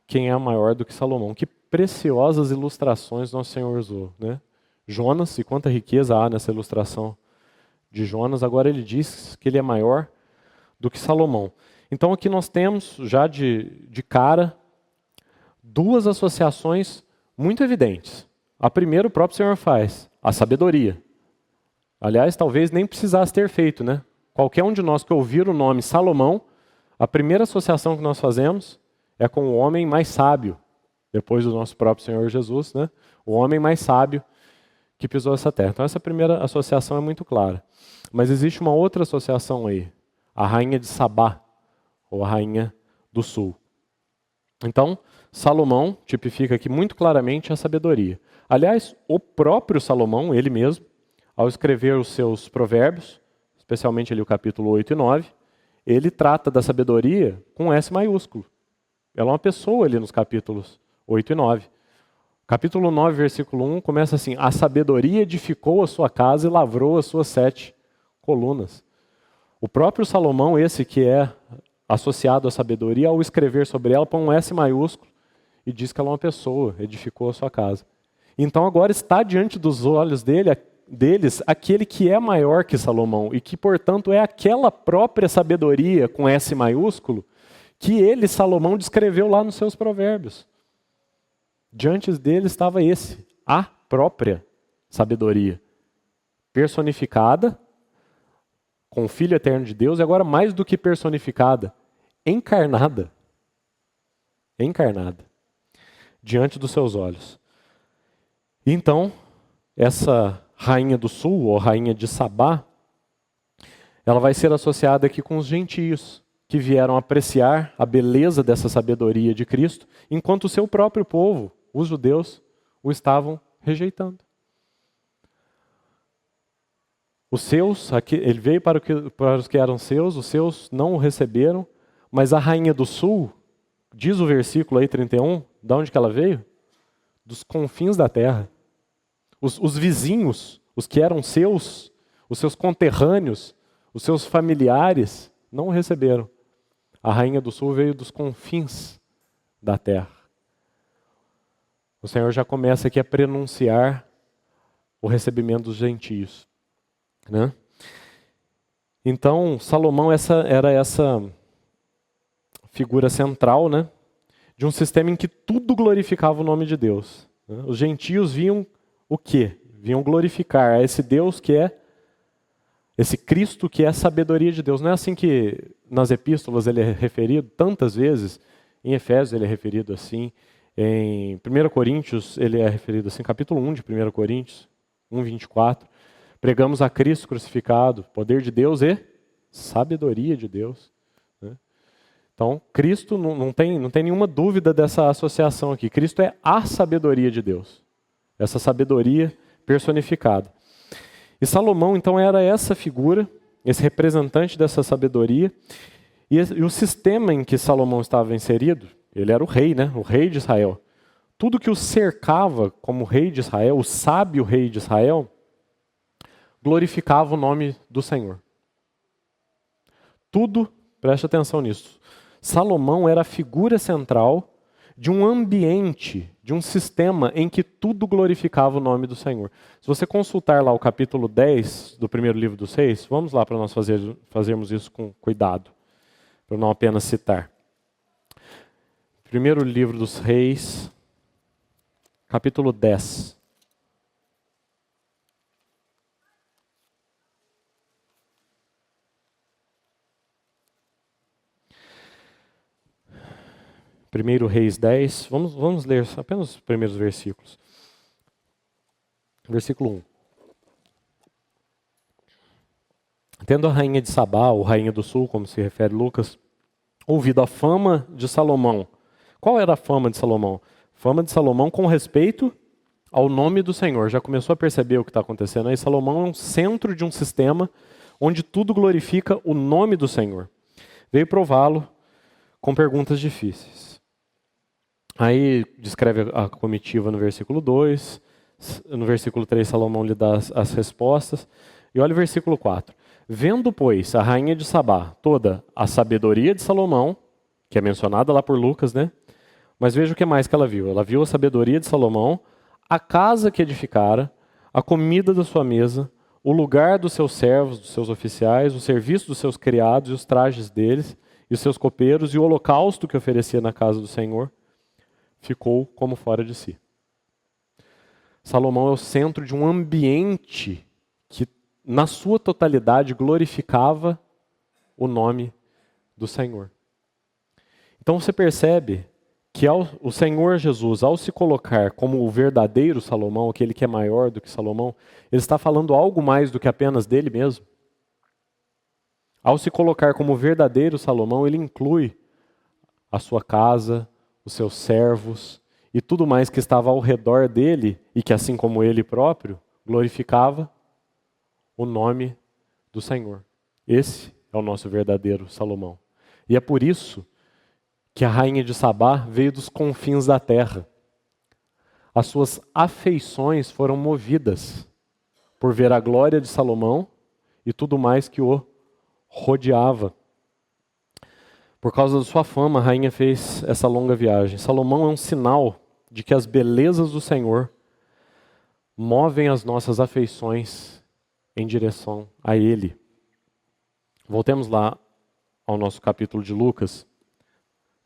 Speaker 1: quem é maior do que Salomão. Que preciosas ilustrações nosso Senhor usou, né? Jonas, e quanta riqueza há nessa ilustração de Jonas. Agora ele diz que ele é maior do que Salomão. Então aqui nós temos, já de cara, duas associações muito evidentes. A primeira o próprio Senhor faz, a sabedoria. Aliás, talvez nem precisasse ter feito, né? Qualquer um de nós que ouvir o nome Salomão, a primeira associação que nós fazemos é com o homem mais sábio, depois do nosso próprio Senhor Jesus, né? O homem mais sábio que pisou essa terra. Então essa primeira associação é muito clara. Mas existe uma outra associação aí, a rainha de Sabá, ou a rainha do sul. Então, Salomão tipifica aqui muito claramente a sabedoria. Aliás, o próprio Salomão, ele mesmo, ao escrever os seus provérbios, especialmente ali o capítulo 8 e 9, ele trata da sabedoria com S maiúsculo. Ela é uma pessoa ali nos capítulos 8 e 9. Capítulo 9, versículo 1, começa assim: a sabedoria edificou a sua casa e lavrou as suas 7 colunas. O próprio Salomão, esse que é associado à sabedoria, ao escrever sobre ela, põe um S maiúsculo e diz que ela é uma pessoa, edificou a sua casa. Então agora está diante dos olhos deles aquele que é maior que Salomão e que, portanto, é aquela própria sabedoria, com S maiúsculo, que ele, Salomão, descreveu lá nos seus provérbios. Diante dele estava a própria sabedoria, personificada, com o Filho eterno de Deus, e agora mais do que personificada, encarnada, diante dos seus olhos. Então, essa rainha do sul, ou rainha de Sabá, ela vai ser associada aqui com os gentios, que vieram apreciar a beleza dessa sabedoria de Cristo, enquanto o seu próprio povo, os judeus, o estavam rejeitando. Os seus, ele veio para os que eram seus, os seus não o receberam, mas a rainha do sul, diz o versículo aí 31, de onde que ela veio? Dos confins da terra. Os vizinhos, os que eram seus, os seus conterrâneos, os seus familiares, não o receberam. A rainha do sul veio dos confins da terra. O Senhor já começa aqui a prenunciar o recebimento dos gentios, né? Então, Salomão era essa figura central, né, de um sistema em que tudo glorificava o nome de Deus, né? Os gentios vinham o quê? Vinham glorificar a esse Deus que é, esse Cristo que é a sabedoria de Deus. Não é assim que nas epístolas ele é referido tantas vezes? Em Efésios ele é referido assim, em 1 Coríntios ele é referido assim, capítulo 1 de 1 Coríntios, 1:24. Pregamos a Cristo crucificado, poder de Deus e sabedoria de Deus, né? Então, Cristo não tem nenhuma dúvida dessa associação aqui. Cristo é a sabedoria de Deus. Essa sabedoria personificada. E Salomão, então, era essa figura, esse representante dessa sabedoria. E o sistema em que Salomão estava inserido, ele era o rei, né? O rei de Israel. Tudo que o cercava como rei de Israel, o sábio rei de Israel, glorificava o nome do Senhor. Tudo, preste atenção nisso. Salomão era a figura central de um ambiente, de um sistema em que tudo glorificava o nome do Senhor. Se você consultar lá o capítulo 10 do primeiro livro dos Reis, vamos lá para nós fazermos isso com cuidado, para não apenas citar. Primeiro livro dos Reis, capítulo 10. 1 Reis 10, vamos ler apenas os primeiros versículos. Versículo 1. Tendo a rainha de Sabá, ou rainha do sul, como se refere Lucas, ouvido a fama de Salomão. Qual era a fama de Salomão? Fama de Salomão com respeito ao nome do Senhor. Já começou a perceber o que está acontecendo aí? Salomão é um centro de um sistema onde tudo glorifica o nome do Senhor. Veio prová-lo com perguntas difíceis. Aí descreve a comitiva no versículo 2, no versículo 3 Salomão lhe dá as respostas, e olha o versículo 4. Vendo, pois, a rainha de Sabá toda a sabedoria de Salomão, que é mencionada lá por Lucas, né? Mas veja o que mais que ela viu. Ela viu a sabedoria de Salomão, a casa que edificara, a comida da sua mesa, o lugar dos seus servos, dos seus oficiais, o serviço dos seus criados e os trajes deles, e os seus copeiros, e o holocausto que oferecia na casa do Senhor, ficou como fora de si. Salomão é o centro de um ambiente que, na sua totalidade, glorificava o nome do Senhor. Então você percebe que o Senhor Jesus, ao se colocar como o verdadeiro Salomão, aquele que é maior do que Salomão, ele está falando algo mais do que apenas dele mesmo. Ao se colocar como o verdadeiro Salomão, ele inclui a sua casa, os seus servos e tudo mais que estava ao redor dele e que, assim como ele próprio, glorificava o nome do Senhor. Esse é o nosso verdadeiro Salomão. E é por isso que a rainha de Sabá veio dos confins da terra. As suas afeições foram movidas por ver a glória de Salomão e tudo mais que o rodeava. Por causa da sua fama, a rainha fez essa longa viagem. Salomão é um sinal de que as belezas do Senhor movem as nossas afeições em direção a Ele. Voltemos lá ao nosso capítulo de Lucas,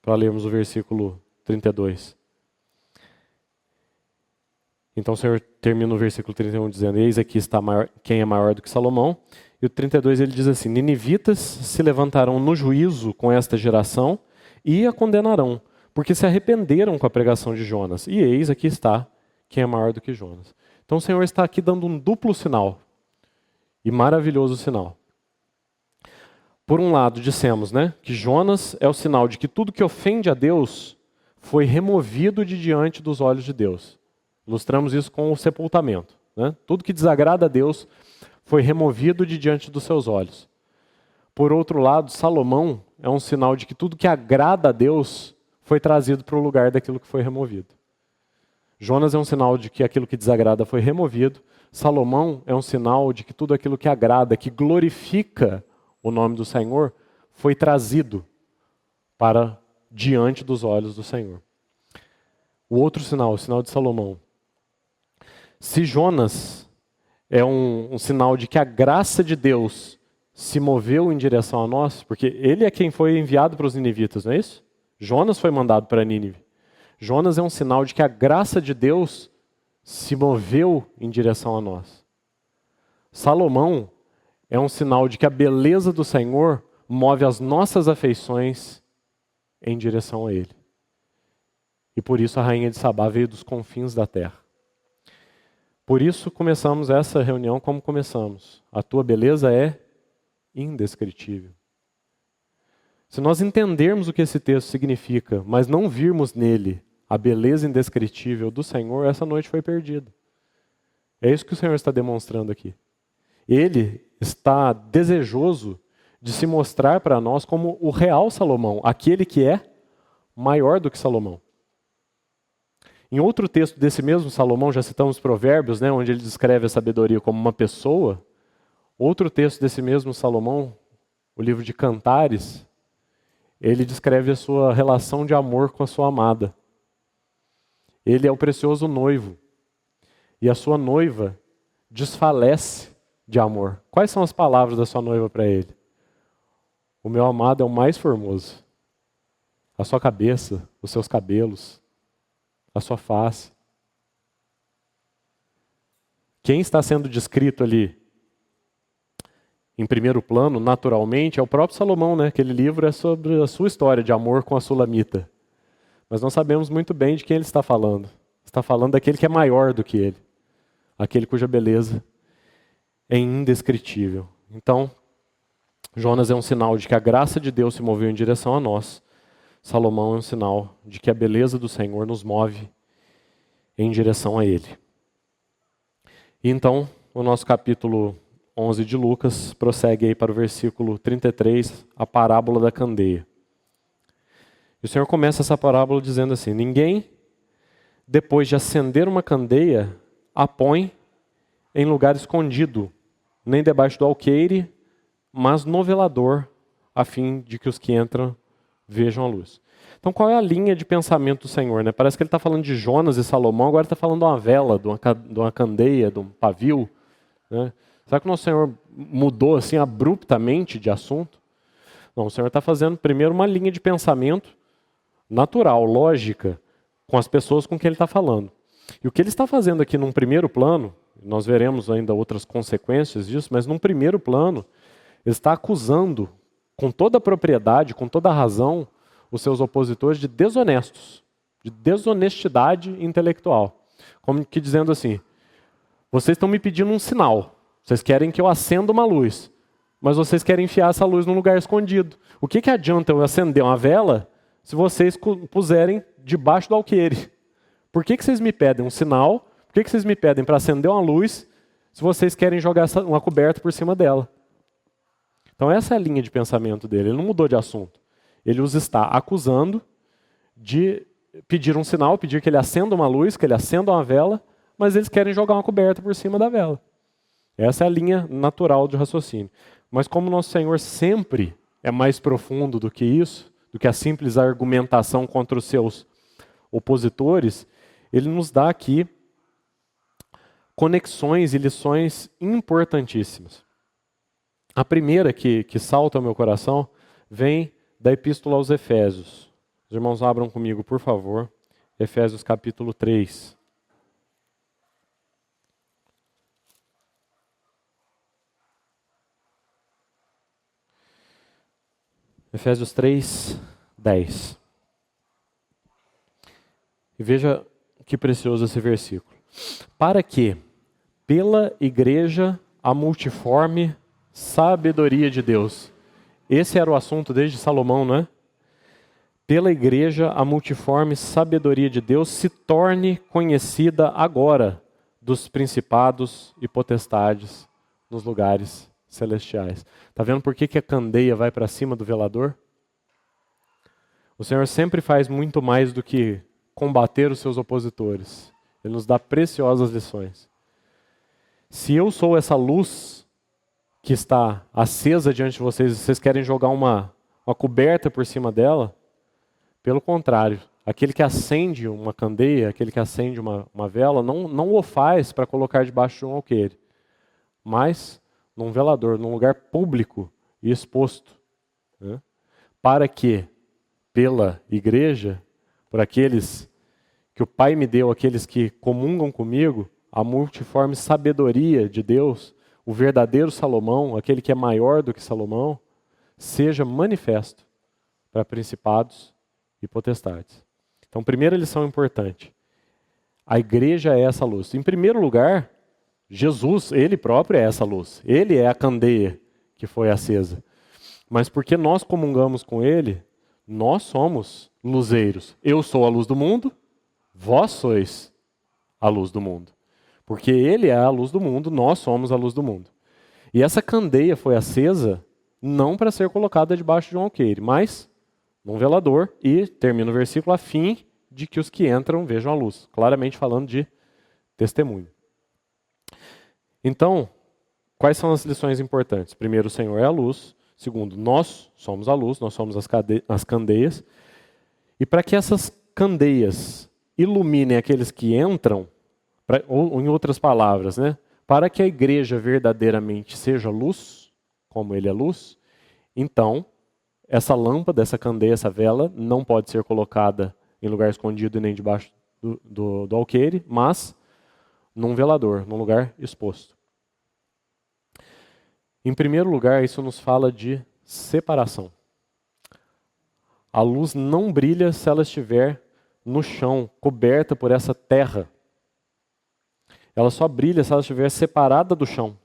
Speaker 1: para lermos o versículo 32. Então o Senhor termina o versículo 31 dizendo: eis aqui está quem é maior do que Salomão. E o 32 ele diz assim: ninivitas se levantarão no juízo com esta geração e a condenarão, porque se arrependeram com a pregação de Jonas. E eis aqui está quem é maior do que Jonas. Então o Senhor está aqui dando um duplo sinal, e maravilhoso sinal. Por um lado, dissemos, né, que Jonas é o sinal de que tudo que ofende a Deus foi removido de diante dos olhos de Deus. Ilustramos isso com o sepultamento. Né? Tudo que desagrada a Deus foi removido de diante dos seus olhos. Por outro lado, Salomão é um sinal de que tudo que agrada a Deus foi trazido para o lugar daquilo que foi removido. Jonas é um sinal de que aquilo que desagrada foi removido. Salomão é um sinal de que tudo aquilo que agrada, que glorifica o nome do Senhor, foi trazido para diante dos olhos do Senhor. O outro sinal, o sinal de Salomão. Se Jonas é um sinal de que a graça de Deus se moveu em direção a nós, porque ele é quem foi enviado para os ninivitas, não é isso? Jonas foi mandado para Nínive. Jonas é um sinal de que a graça de Deus se moveu em direção a nós. Salomão é um sinal de que a beleza do Senhor move as nossas afeições em direção a Ele. E por isso a rainha de Sabá veio dos confins da terra. Por isso começamos essa reunião como começamos. A tua beleza é indescritível. Se nós entendermos o que esse texto significa, mas não virmos nele a beleza indescritível do Senhor, essa noite foi perdida. É isso que o Senhor está demonstrando aqui. Ele está desejoso de se mostrar para nós como o real Salomão, aquele que é maior do que Salomão. Em outro texto desse mesmo Salomão, já citamos Provérbios, né, onde ele descreve a sabedoria como uma pessoa. Outro texto desse mesmo Salomão, o livro de Cantares, ele descreve a sua relação de amor com a sua amada. Ele é o precioso noivo. E a sua noiva desfalece de amor. Quais são as palavras da sua noiva para ele? O meu amado é o mais formoso. A sua cabeça, os seus cabelos, a sua face. Quem está sendo descrito ali em primeiro plano, naturalmente, é o próprio Salomão, né? Aquele livro é sobre a sua história de amor com a Sulamita. Mas nós sabemos muito bem de quem ele está falando. Está falando daquele que é maior do que ele. Aquele cuja beleza é indescritível. Então, Jonas é um sinal de que a graça de Deus se moveu em direção a nós. Salomão é um sinal de que a beleza do Senhor nos move em direção a Ele. E então, o nosso capítulo 11 de Lucas prossegue aí para o versículo 33, a parábola da candeia. E o Senhor começa essa parábola dizendo assim: ninguém, depois de acender uma candeia, a põe em lugar escondido, nem debaixo do alqueire, mas no velador, a fim de que os que entram vejam a luz. Então, qual é a linha de pensamento do Senhor? Né? Parece que ele está falando de Jonas e Salomão, agora está falando de uma vela, de uma candeia, de um pavio. Né? Será que o nosso Senhor mudou assim abruptamente de assunto? Não, o Senhor está fazendo primeiro uma linha de pensamento natural, lógica, com as pessoas com quem ele está falando. E o que ele está fazendo aqui num primeiro plano, nós veremos ainda outras consequências disso, mas num primeiro plano, ele está acusando com toda a propriedade, com toda a razão, os seus opositores de desonestos, de desonestidade intelectual. Como que dizendo assim: vocês estão me pedindo um sinal, vocês querem que eu acenda uma luz, mas vocês querem enfiar essa luz num lugar escondido. O que adianta eu acender uma vela se vocês puserem debaixo do alqueire? Por que vocês me pedem um sinal? Por que vocês me pedem para acender uma luz se vocês querem jogar uma coberta por cima dela? Então essa é a linha de pensamento dele, ele não mudou de assunto. Ele os está acusando de pedir um sinal, pedir que ele acenda uma luz, que ele acenda uma vela, mas eles querem jogar uma coberta por cima da vela. Essa é a linha natural de raciocínio. Mas como nosso Senhor sempre é mais profundo do que isso, do que a simples argumentação contra os seus opositores, ele nos dá aqui conexões e lições importantíssimas. A primeira que salta ao meu coração vem da Epístola aos Efésios. Os irmãos abram comigo, por favor, Efésios capítulo 3. Efésios 3, 10. E veja que precioso esse versículo. Para que, pela igreja, a multiforme sabedoria de Deus. Esse era o assunto desde Salomão, não é? Pela igreja, a multiforme sabedoria de Deus se torne conhecida agora dos principados e potestades nos lugares celestiais. Está vendo por que a candeia vai para cima do velador? O Senhor sempre faz muito mais do que combater os seus opositores. Ele nos dá preciosas lições. Se eu sou essa luz que está acesa diante de vocês, e vocês querem jogar uma coberta por cima dela, pelo contrário, aquele que acende uma candeia, aquele que acende uma vela, não o faz para colocar debaixo de um alqueire, mas num velador, num lugar público e exposto, né? Para que, pela igreja, por aqueles que o Pai me deu, aqueles que comungam comigo, a multiforme sabedoria de Deus, o verdadeiro Salomão, aquele que é maior do que Salomão, seja manifesto para principados e potestades. Então, primeira lição importante. A igreja é essa luz. Em primeiro lugar, Jesus, ele próprio é essa luz. Ele é a candeia que foi acesa. Mas porque nós comungamos com ele, nós somos luzeiros. Eu sou a luz do mundo, vós sois a luz do mundo. Porque ele é a luz do mundo, nós somos a luz do mundo. E essa candeia foi acesa não para ser colocada debaixo de um alqueire, mas num velador, e termina o versículo, a fim de que os que entram vejam a luz. Claramente falando de testemunho. Então, quais são as lições importantes? Primeiro, o Senhor é a luz. Segundo, nós somos a luz, nós somos as candeias. E para que essas candeias iluminem aqueles que entram, ou em outras palavras, né? Para que a igreja verdadeiramente seja luz, como ele é luz, então, essa lâmpada, essa candeia, essa vela, não pode ser colocada em lugar escondido e nem debaixo do alqueire, mas num velador, num lugar exposto. Em primeiro lugar, isso nos fala de separação. A luz não brilha se ela estiver no chão, coberta por essa terra. Ela só brilha se ela estiver separada do chão,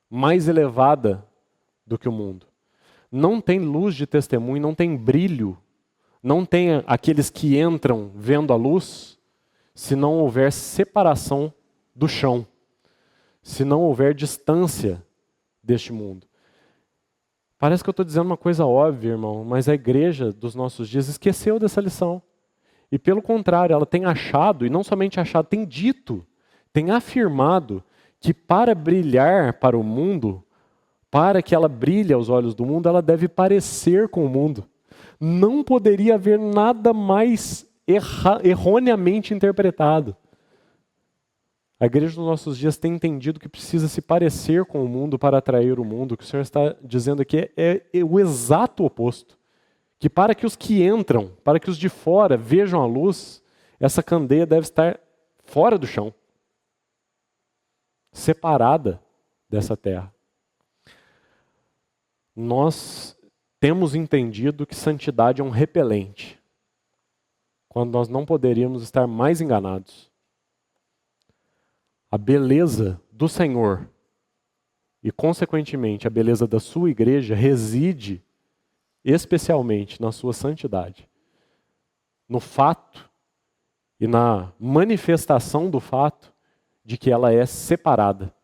Speaker 1: mais elevada do que o mundo. Não tem luz de testemunho, não tem brilho, não tem aqueles que entram vendo a luz, se não houver separação do chão, se não houver distância deste mundo. Parece que eu estou dizendo uma coisa óbvia, irmão, mas a igreja dos nossos dias esqueceu dessa lição. E pelo contrário, ela tem achado, e não somente achado, tem dito, tem afirmado que para brilhar para o mundo, para que ela brilhe aos olhos do mundo, ela deve parecer com o mundo. Não poderia haver nada mais erroneamente interpretado. A igreja dos nossos dias tem entendido que precisa se parecer com o mundo para atrair o mundo. O que o Senhor está dizendo aqui é o exato oposto. Que para que os que entram, para que os de fora vejam a luz, essa candeia deve estar fora do chão, separada dessa terra. Nós temos entendido que santidade é um repelente, quando nós não poderíamos estar mais enganados. A beleza do Senhor e, consequentemente, a beleza da sua igreja reside especialmente na sua santidade, no fato e na manifestação do fato de que ela é separada.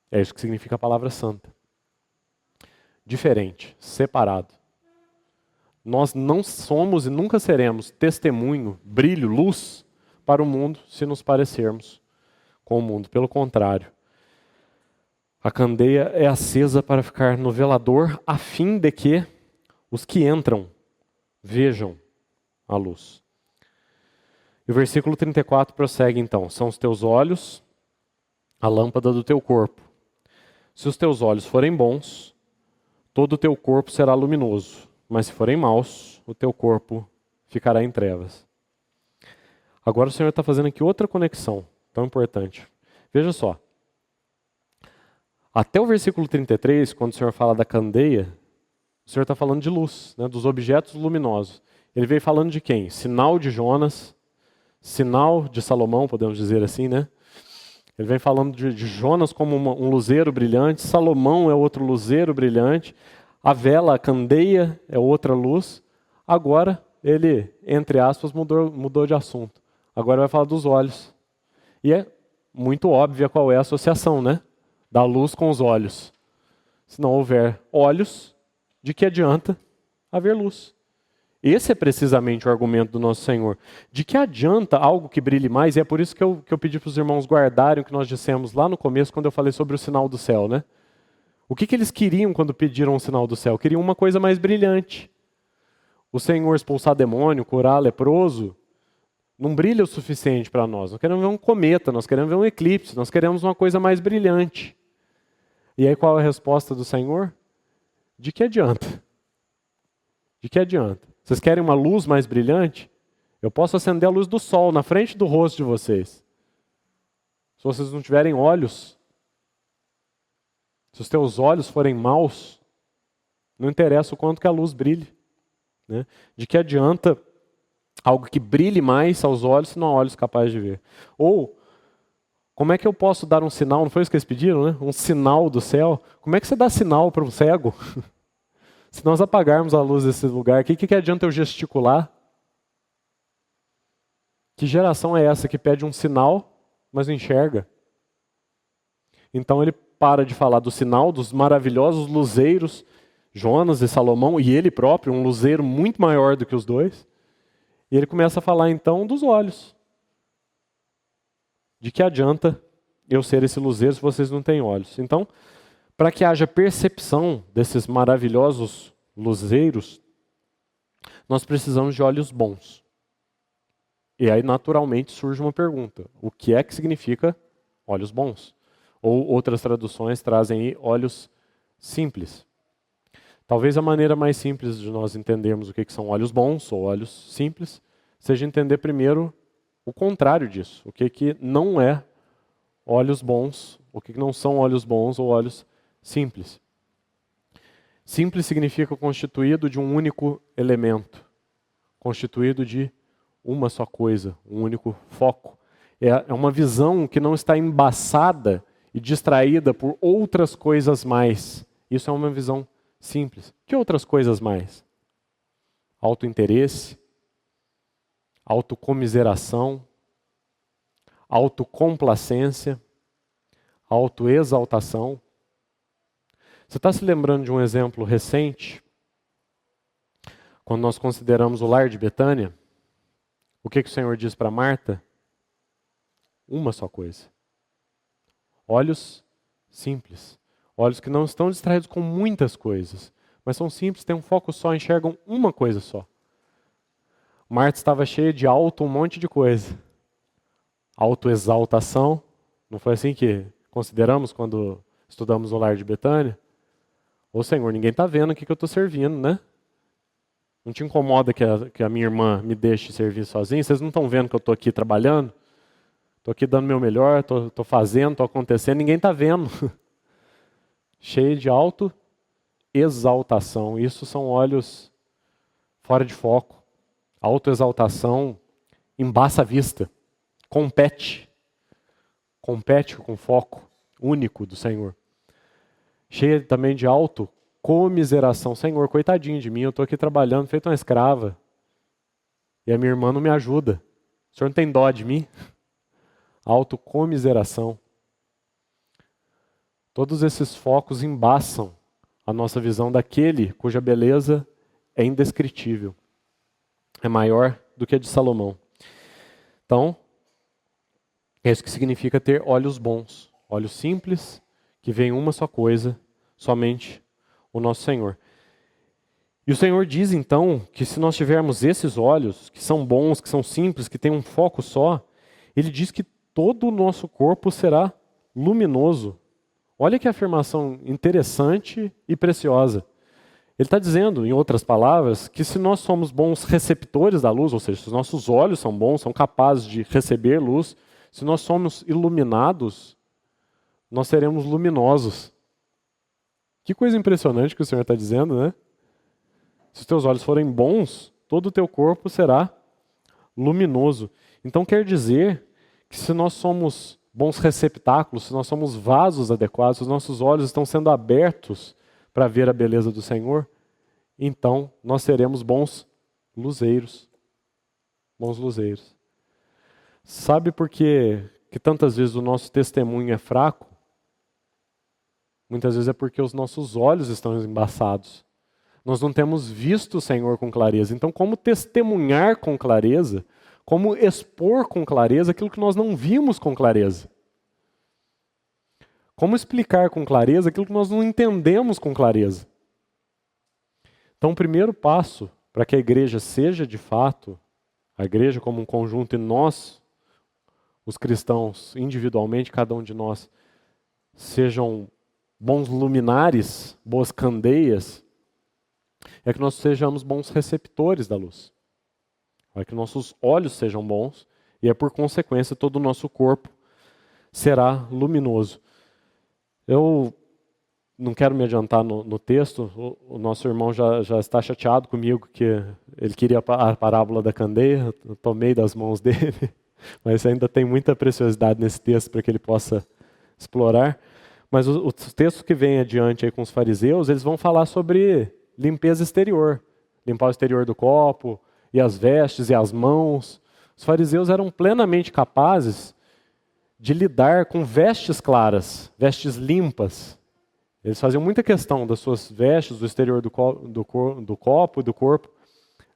Speaker 1: É isso que significa a palavra santa. Diferente, separado. Nós não somos e nunca seremos testemunho, brilho, luz para o mundo se nos parecermos com o mundo. Pelo contrário, a candeia é acesa para ficar no velador, a fim de que os que entram vejam a luz. E o versículo 34 prossegue então: são os teus olhos a lâmpada do teu corpo. Se os teus olhos forem bons, todo o teu corpo será luminoso, mas se forem maus, o teu corpo ficará em trevas. Agora o Senhor está fazendo aqui outra conexão tão importante. Veja só. Até o versículo 33, quando o Senhor fala da candeia, o Senhor está falando de luz, né, dos objetos luminosos. Ele veio falando de quem? Sinal de Jonas, sinal de Salomão, podemos dizer assim, né? Ele vem falando de Jonas como um luzeiro brilhante, Salomão é outro luzeiro brilhante, a vela, a candeia é outra luz. Agora ele, entre aspas, mudou de assunto. Agora vai falar dos olhos. E é muito óbvia qual é a associação, né? Da luz com os olhos. Se não houver olhos, de que adianta haver luz? Esse é precisamente o argumento do nosso Senhor. De que adianta algo que brilhe mais? E é por isso que eu pedi para os irmãos guardarem o que nós dissemos lá no começo, quando eu falei sobre o sinal do céu, né? O que eles queriam quando pediram o sinal do céu? Queriam uma coisa mais brilhante. O Senhor expulsar demônio, curar leproso, não brilha o suficiente para nós. Nós queremos ver um cometa, nós queremos ver um eclipse, nós queremos uma coisa mais brilhante. E aí qual é a resposta do Senhor? De que adianta? De que adianta? Vocês querem uma luz mais brilhante? Eu posso acender a luz do sol na frente do rosto de vocês. Se vocês não tiverem olhos, se os teus olhos forem maus, não interessa o quanto que a luz brilhe, né? De que adianta algo que brilhe mais aos olhos se não há olhos capazes de ver? Ou, como é que eu posso dar um sinal? Não foi isso que eles pediram, né? Um sinal do céu. Como é que você dá sinal para um cego? Se nós apagarmos a luz desse lugar aqui, o que adianta eu gesticular? Que geração é essa que pede um sinal, mas não enxerga? Então ele para de falar do sinal, dos maravilhosos luzeiros, Jonas e Salomão, e ele próprio, um luzeiro muito maior do que os dois. E ele começa a falar então dos olhos. De que adianta eu ser esse luzeiro se vocês não têm olhos? Então, para que haja percepção desses maravilhosos luzeiros, nós precisamos de olhos bons. E aí, naturalmente, surge uma pergunta. O que é que significa olhos bons? Ou outras traduções trazem aí olhos simples. Talvez a maneira mais simples de nós entendermos o que são olhos bons ou olhos simples seja entender primeiro o contrário disso. O que não é olhos bons, o que não são olhos bons ou olhos simples. Simples significa constituído de um único elemento, constituído de uma só coisa, um único foco. É uma visão que não está embaçada e distraída por outras coisas mais. Isso é uma visão simples. Que outras coisas mais? Autointeresse, autocomiseração, autocomplacência, autoexaltação. Você está se lembrando de um exemplo recente? Quando nós consideramos o lar de Betânia, o que o Senhor diz para Marta? Uma só coisa. Olhos simples. Olhos que não estão distraídos com muitas coisas, mas são simples, têm um foco só, enxergam uma coisa só. Marta estava cheia de um monte de coisa. Autoexaltação. Não foi assim que consideramos quando estudamos o lar de Betânia? Ô Senhor, ninguém está vendo o que eu estou servindo, né? Não te incomoda que a minha irmã me deixe servir sozinha? Vocês não estão vendo que eu estou aqui trabalhando? Estou aqui dando meu melhor, estou fazendo, estou acontecendo, ninguém está vendo. Cheio de autoexaltação. Isso são olhos fora de foco. Autoexaltação embaça a vista. Compete com foco único do Senhor. Cheia também de autocomiseração. Senhor, coitadinho de mim, eu estou aqui trabalhando, feito uma escrava. E a minha irmã não me ajuda. O Senhor não tem dó de mim? Autocomiseração. Todos esses focos embaçam a nossa visão daquele cuja beleza é indescritível. É maior do que a de Salomão. Então, é isso que significa ter olhos bons. Olhos simples, que veem uma só coisa, somente o nosso Senhor. E o Senhor diz então que se nós tivermos esses olhos, que são bons, que são simples, que têm um foco só, Ele diz que todo o nosso corpo será luminoso. Olha que afirmação interessante e preciosa. Ele está dizendo, em outras palavras, que se nós somos bons receptores da luz, ou seja, se os nossos olhos são bons, são capazes de receber luz, se nós somos iluminados, nós seremos luminosos. Que coisa impressionante que o Senhor está dizendo, né? Se os teus olhos forem bons, todo o teu corpo será luminoso. Então quer dizer que se nós somos bons receptáculos, se nós somos vasos adequados, se os nossos olhos estão sendo abertos para ver a beleza do Senhor, então nós seremos bons luzeiros. Bons luzeiros. Sabe por que tantas vezes o nosso testemunho é fraco? Muitas vezes é porque os nossos olhos estão embaçados. Nós não temos visto o Senhor com clareza. Então, como testemunhar com clareza? Como expor com clareza aquilo que nós não vimos com clareza? Como explicar com clareza aquilo que nós não entendemos com clareza? Então, o primeiro passo para que a igreja seja de fato, a igreja como um conjunto e nós, os cristãos individualmente, cada um de nós, sejam bons luminares, boas candeias, é que nós sejamos bons receptores da luz. É que nossos olhos sejam bons e, por consequência, todo o nosso corpo será luminoso. Eu não quero me adiantar no texto, o nosso irmão já está chateado comigo, que ele queria a parábola da candeia, eu tomei das mãos dele, mas ainda tem muita preciosidade nesse texto para que ele possa explorar. Mas os textos que vêm adiante aí com os fariseus, eles vão falar sobre limpeza exterior, limpar o exterior do copo, e as vestes, e as mãos. Os fariseus eram plenamente capazes de lidar com vestes claras, vestes limpas. Eles faziam muita questão das suas vestes, do exterior do copo e do corpo,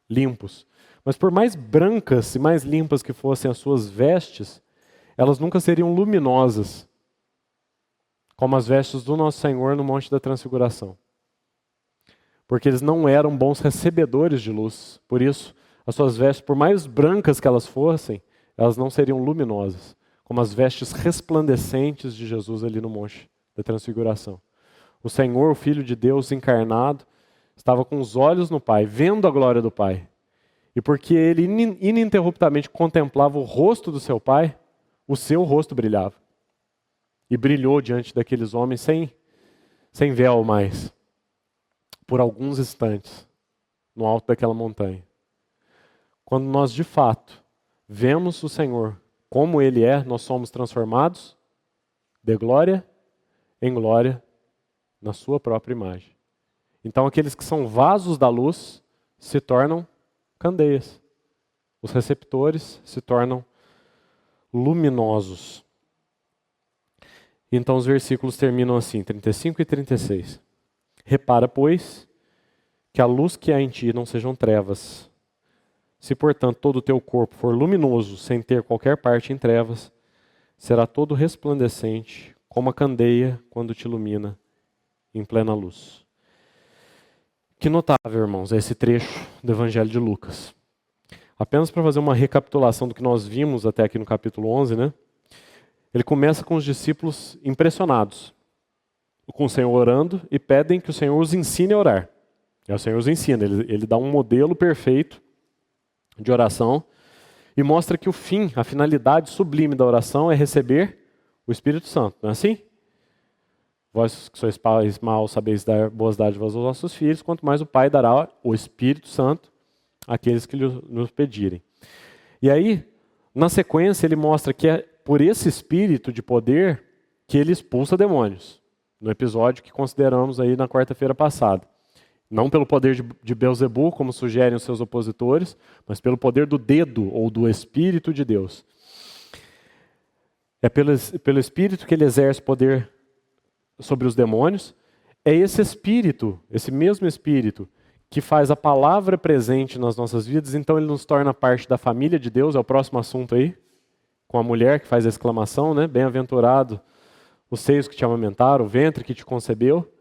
Speaker 1: limpos. Mas por mais brancas e mais limpas que fossem as suas vestes, elas nunca seriam luminosas, como as vestes do nosso Senhor no Monte da Transfiguração. Porque eles não eram bons recebedores de luz. Por isso, as suas vestes, por mais brancas que elas fossem, elas não seriam luminosas, como as vestes resplandecentes de Jesus ali no Monte da Transfiguração. O Senhor, o Filho de Deus encarnado, estava com os olhos no Pai, vendo a glória do Pai. E porque ele ininterruptamente contemplava o rosto do seu Pai, o seu rosto brilhava. E brilhou diante daqueles homens sem véu mais, por alguns instantes, no alto daquela montanha. quando nós de fato vemos o Senhor como Ele é, nós somos transformados de glória em glória na sua própria imagem. Então aqueles que são vasos da luz se tornam candeias. Os receptores se tornam luminosos. Então os versículos terminam assim, 35 e 36. Repara, pois, que a luz que há em ti não sejam trevas. Se, portanto, todo o teu corpo for luminoso, sem ter qualquer parte em trevas, será todo resplandecente, como a candeia quando te ilumina em plena luz. Que notável, irmãos, é esse trecho do Evangelho de Lucas. Apenas para fazer uma recapitulação do que nós vimos até aqui no capítulo 11, né? Ele começa com os discípulos impressionados, com o Senhor orando, e pedem que o Senhor os ensine a orar. E o Senhor os ensina, ele dá um modelo perfeito de oração e mostra que o fim, a finalidade sublime da oração é receber o Espírito Santo, não é assim? Vós que sois pais, mal sabeis dar boas dádivas aos vossos filhos, quanto mais o Pai dará o Espírito Santo àqueles que nos pedirem. E aí, na sequência, ele mostra que é por esse Espírito de poder que ele expulsa demônios, no episódio que consideramos aí na quarta-feira passada. Não pelo poder de Beelzebul, como sugerem os seus opositores, mas pelo poder do dedo ou do Espírito de Deus. É pelo Espírito que ele exerce poder sobre os demônios. É esse Espírito, esse mesmo Espírito, que faz a palavra presente nas nossas vidas, então ele nos torna parte da família de Deus, é o próximo assunto aí, com a mulher que faz a exclamação, né? Bem-aventurado os seios que te amamentaram, o ventre que te concebeu.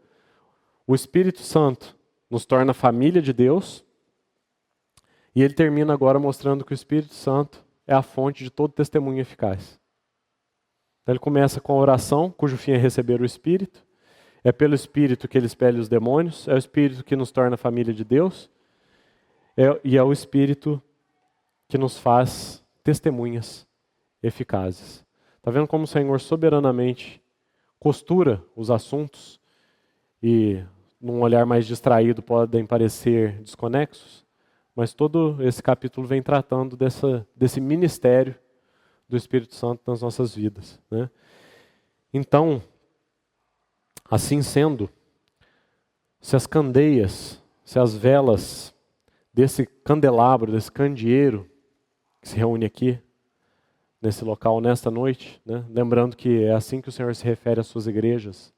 Speaker 1: O Espírito Santo nos torna família de Deus, e ele termina agora mostrando que o Espírito Santo é a fonte de todo testemunho eficaz. Então ele começa com a oração, cujo fim é receber o Espírito. É pelo Espírito que ele expele os demônios, é o Espírito que nos torna família de Deus, e é o Espírito que nos faz testemunhas eficazes. Está vendo como o Senhor soberanamente costura os assuntos e num olhar mais distraído podem parecer desconexos, mas todo esse capítulo vem tratando desse ministério do Espírito Santo nas nossas vidas, né? Então, assim sendo, se as candeias, se as velas desse candelabro, desse candeeiro que se reúne aqui, nesse local, nesta noite, né? Lembrando que é assim que o Senhor se refere às suas igrejas,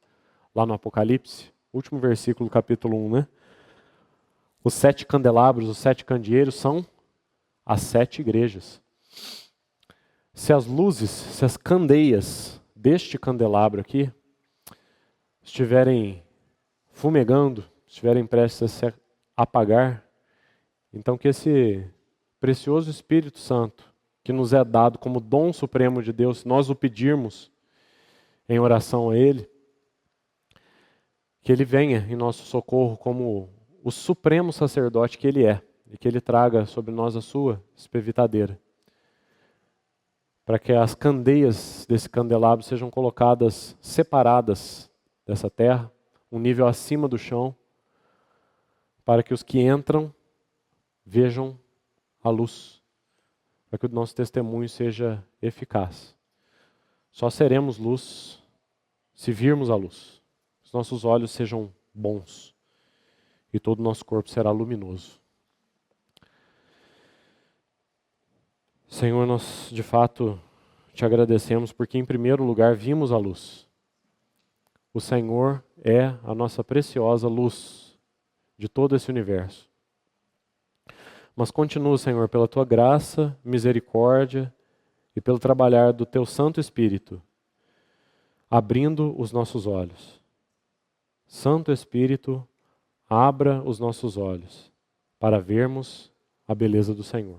Speaker 1: lá no Apocalipse, último versículo do capítulo 1, né? Os 7 candelabros, os 7 candeeiros são as 7 igrejas. Se as luzes, se as candeias deste candelabro aqui estiverem fumegando, estiverem prestes a se apagar, então que esse precioso Espírito Santo, que nos é dado como dom supremo de Deus, se nós o pedirmos em oração a Ele, que Ele venha em nosso socorro como o supremo sacerdote que Ele é, e que Ele traga sobre nós a sua espevitadeira, para que as candeias desse candelabro sejam colocadas separadas dessa terra, um nível acima do chão, para que os que entram vejam a luz, para que o nosso testemunho seja eficaz. Só seremos luz se virmos a luz. Os nossos olhos sejam bons e todo o nosso corpo será luminoso. Senhor, nós de fato te agradecemos porque em primeiro lugar vimos a luz. O Senhor é a nossa preciosa luz de todo esse universo. Mas continua, Senhor, pela tua graça, misericórdia e pelo trabalhar do teu Santo Espírito, abrindo os nossos olhos. Santo Espírito, abra os nossos olhos para vermos a beleza do Senhor.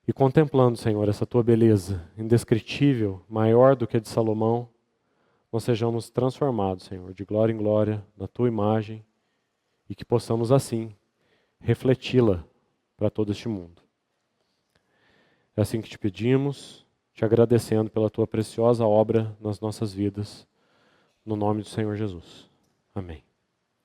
Speaker 1: E contemplando, Senhor, essa tua beleza indescritível, maior do que a de Salomão, nós sejamos transformados, Senhor, de glória em glória, na tua imagem, e que possamos assim refleti-la para todo este mundo. É assim que te pedimos, te agradecendo pela tua preciosa obra nas nossas vidas, no nome do Senhor Jesus. Amém.